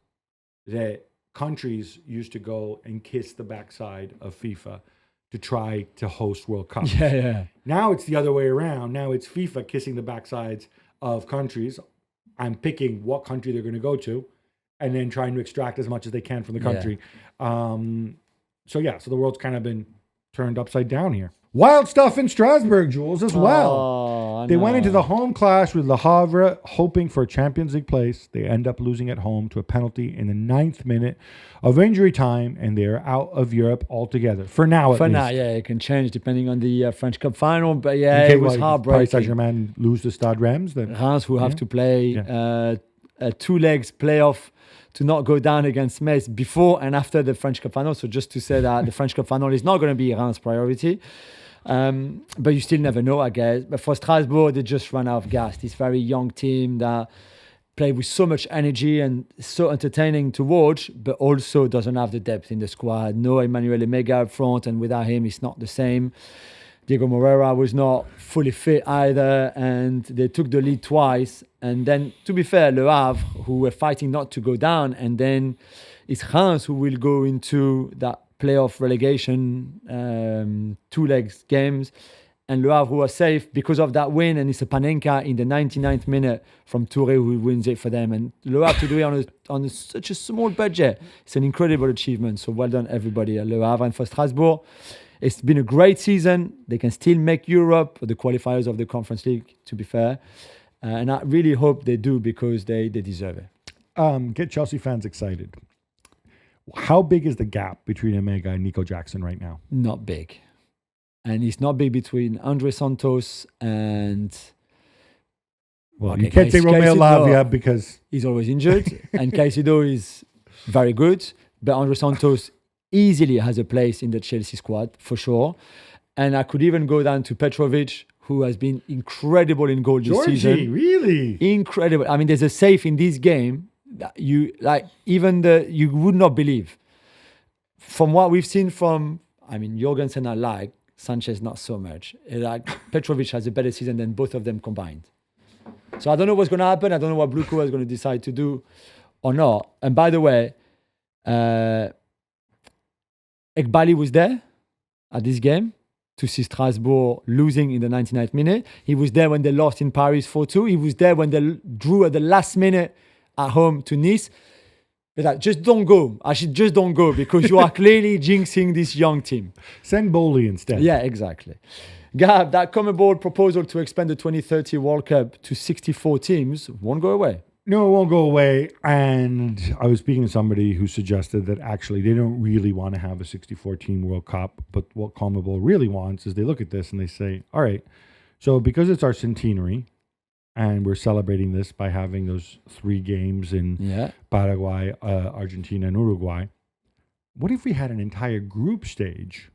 that countries used to go and kiss the backside of FIFA to try to host World Cups. Now it's the other way around. Now it's FIFA kissing the backsides of countries. I'm picking what country they're going to go to and then trying to extract as much as they can from the country. So the world's kind of been turned upside down here. Wild stuff in Strasbourg, Jules, as well. They went into the home clash with Le Havre, hoping for a Champions League place. They end up losing at home to a penalty in the 9th minute of injury time, and they're out of Europe altogether. For now, at least. now, yeah, it can change depending on the French Cup final. But yeah, it was heartbreaking. Paris Saint-Germain lose to Stade Reims. Reims who have to play a 2 legs playoff to not go down against Metz before and after the French Cup final. So just to say that the French Cup final is not going to be Reims' priority. But you still never know, I guess. But for Strasbourg, they just ran out of gas. This very young team that play with so much energy and so entertaining to watch, but also doesn't have the depth in the squad. No Emmanuel Emega up front, and without him, it's not the same. Diego Moreira was not fully fit either, and they took the lead twice. And then, to be fair, Le Havre, who were fighting not to go down, and then it's Reims who will go into that playoff relegation 2 legs games, and Le Havre who are safe because of that win, and it's a Panenka in the 99th minute from Touré who wins it for them. And Le Havre to do it on such a small budget, it's an incredible achievement. So well done everybody at Le Havre. And for Strasbourg, it's been a great season. They can still make Europe, the qualifiers of the Conference League, to be fair. And I really hope they do because they deserve it. Get Chelsea fans excited. How big is the gap between Emega and Nico Jackson right now? Not big. And it's not big between Andre Santos and... Well, you can't say Romeo Lavia because... He's always injured. And Caicedo is very good. But Andre Santos easily has a place in the Chelsea squad, for sure. And I could even go down to Petrovic, who has been incredible in goal this season. Really? Incredible. I mean, there's a save in this game that you would not believe. From what we've seen from, Jorgensen I like, Sanchez not so much. Petrovic has a better season than both of them combined. So I don't know what's going to happen. I don't know what Bluco is going to decide to do or not. And by the way, Ekbali was there at this game to see Strasbourg losing in the 99th minute. He was there when they lost in Paris 4-2. He was there when they drew at the last minute at home to Nice. Like, just don't go. Actually, just don't go because you are clearly jinxing this young team. Send Bowley instead. Yeah, exactly. Gab, that CONMEBOL proposal to expand the 2030 World Cup to 64 teams won't go away. No, it won't go away. And I was speaking to somebody who suggested that actually they don't really want to have a 64-team World Cup. But what CONMEBOL really wants is they look at this and they say, all right, so because it's our centenary, and we're celebrating this by having those 3 games in Paraguay, Argentina, and Uruguay. What if we had an entire group stage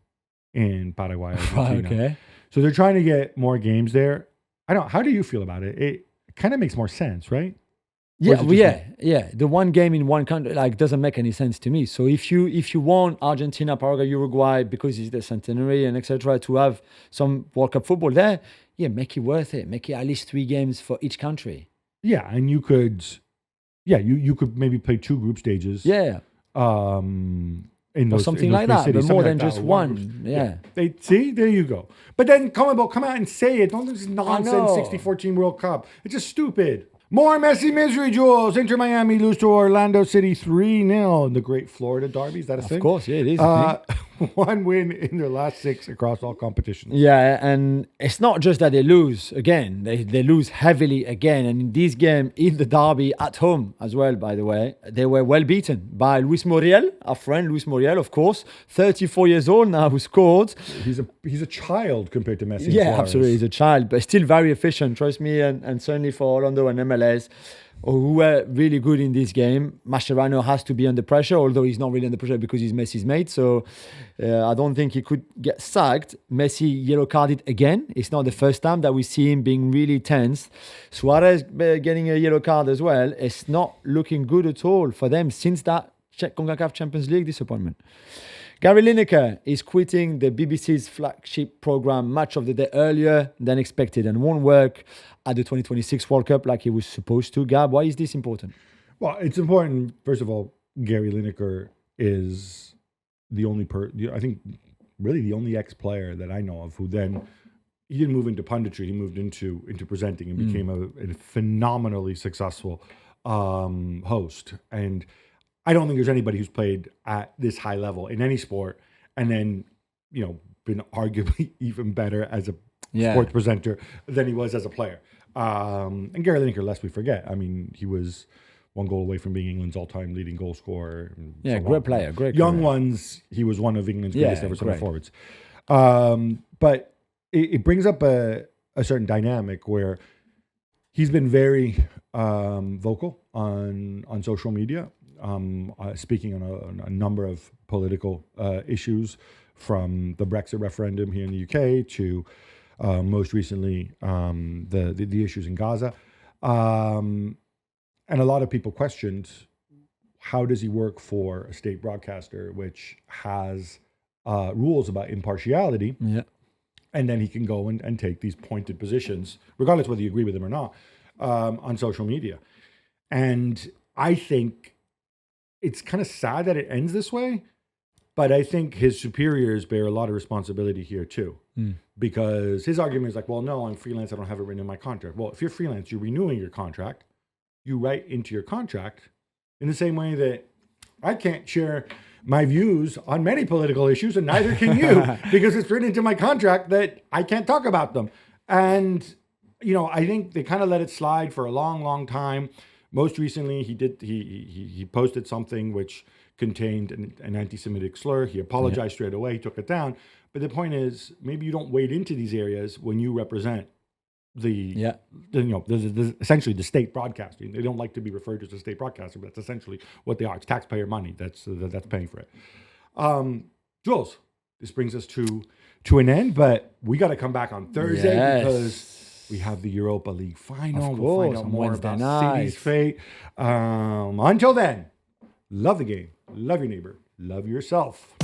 in Paraguay, Argentina? Okay. So they're trying to get more games there. How do you feel about it? It kind of makes more sense, right? Yeah. The one game in one country doesn't make any sense to me. So if you want Argentina, Paraguay, Uruguay, because it's the centenary and etc., to have some World Cup football there, make it worth it. Make it at least 3 games for each country. Yeah, and you could, you could maybe play 2 group stages. Yeah. In those, or something in those like that, cities, but more than just one. Yeah. See, there you go. But then come out and say it. Don't this nonsense 64-team World Cup. It's just stupid. More Messi misery, Jules. Inter Miami lose to Orlando City 3-0 in the great Florida derby. Is that a thing? Of course, yeah, it is. 1 win in their last 6 across all competitions. Yeah, and it's not just that they lose again. They lose heavily again. And in this game, in the derby at home as well, by the way, they were well beaten by Luis Muriel, our friend Luis Muriel, of course, 34 years old now, who scored. He's a child compared to Messi. Yeah, absolutely. He's a child, but still very efficient, trust me, and certainly for Orlando and MLS, who were really good in this game. Mascherano has to be under pressure, although he's not really under pressure because he's Messi's mate. So I don't think he could get sacked. Messi yellow carded again. It's not the first time that we see him being really tense. Suarez getting a yellow card as well. It's not looking good at all for them since that CONCACAF Champions League disappointment. Gary Lineker is quitting the BBC's flagship program Match of the Day earlier than expected and won't work at the 2026 World Cup like he was supposed to. Gab, why is this important? Well, it's important. First of all, Gary Lineker is the only I think really the only ex-player that I know of who then he didn't move into punditry. He moved into presenting and became a phenomenally successful host. And I don't think there's anybody who's played at this high level in any sport and then, been arguably even better as a sports presenter than he was as a player. And Gary Lineker, lest we forget, I mean, he was one goal away from being England's all-time leading goal scorer. Yeah, great player, great young career. ones. He was one of England's greatest ever center great. forwards. But it brings up a certain dynamic where he's been very vocal on social media, speaking on a number of political issues, from the Brexit referendum here in the UK to most recently the issues in Gaza. And a lot of people questioned, how does he work for a state broadcaster which has rules about impartiality? Yeah. And then he can go and take these pointed positions, regardless whether you agree with them or not, on social media. And I think it's kind of sad that it ends this way, but I think his superiors bear a lot of responsibility here too. Because his argument is like, well, no, I'm freelance, I don't have it written in my contract. Well, if you're freelance, you're renewing your contract, you write into your contract in the same way that I can't share my views on many political issues, and neither can you, because it's written into my contract that I can't talk about them. And, you know, I think they kind of let it slide for a long, long time. Most recently, he posted something which contained an anti-Semitic slur. He apologized straight away, he took it down. But the point is, maybe you don't wade into these areas when you represent essentially the state broadcasting. They don't like to be referred to as a state broadcaster, but that's essentially what they are. It's taxpayer money that's paying for it. Jules, this brings us to an end, but we got to come back on Thursday because we have the Europa League final. We'll find out more Wednesday about City's fate. Until then, love the game, love your neighbor, love yourself.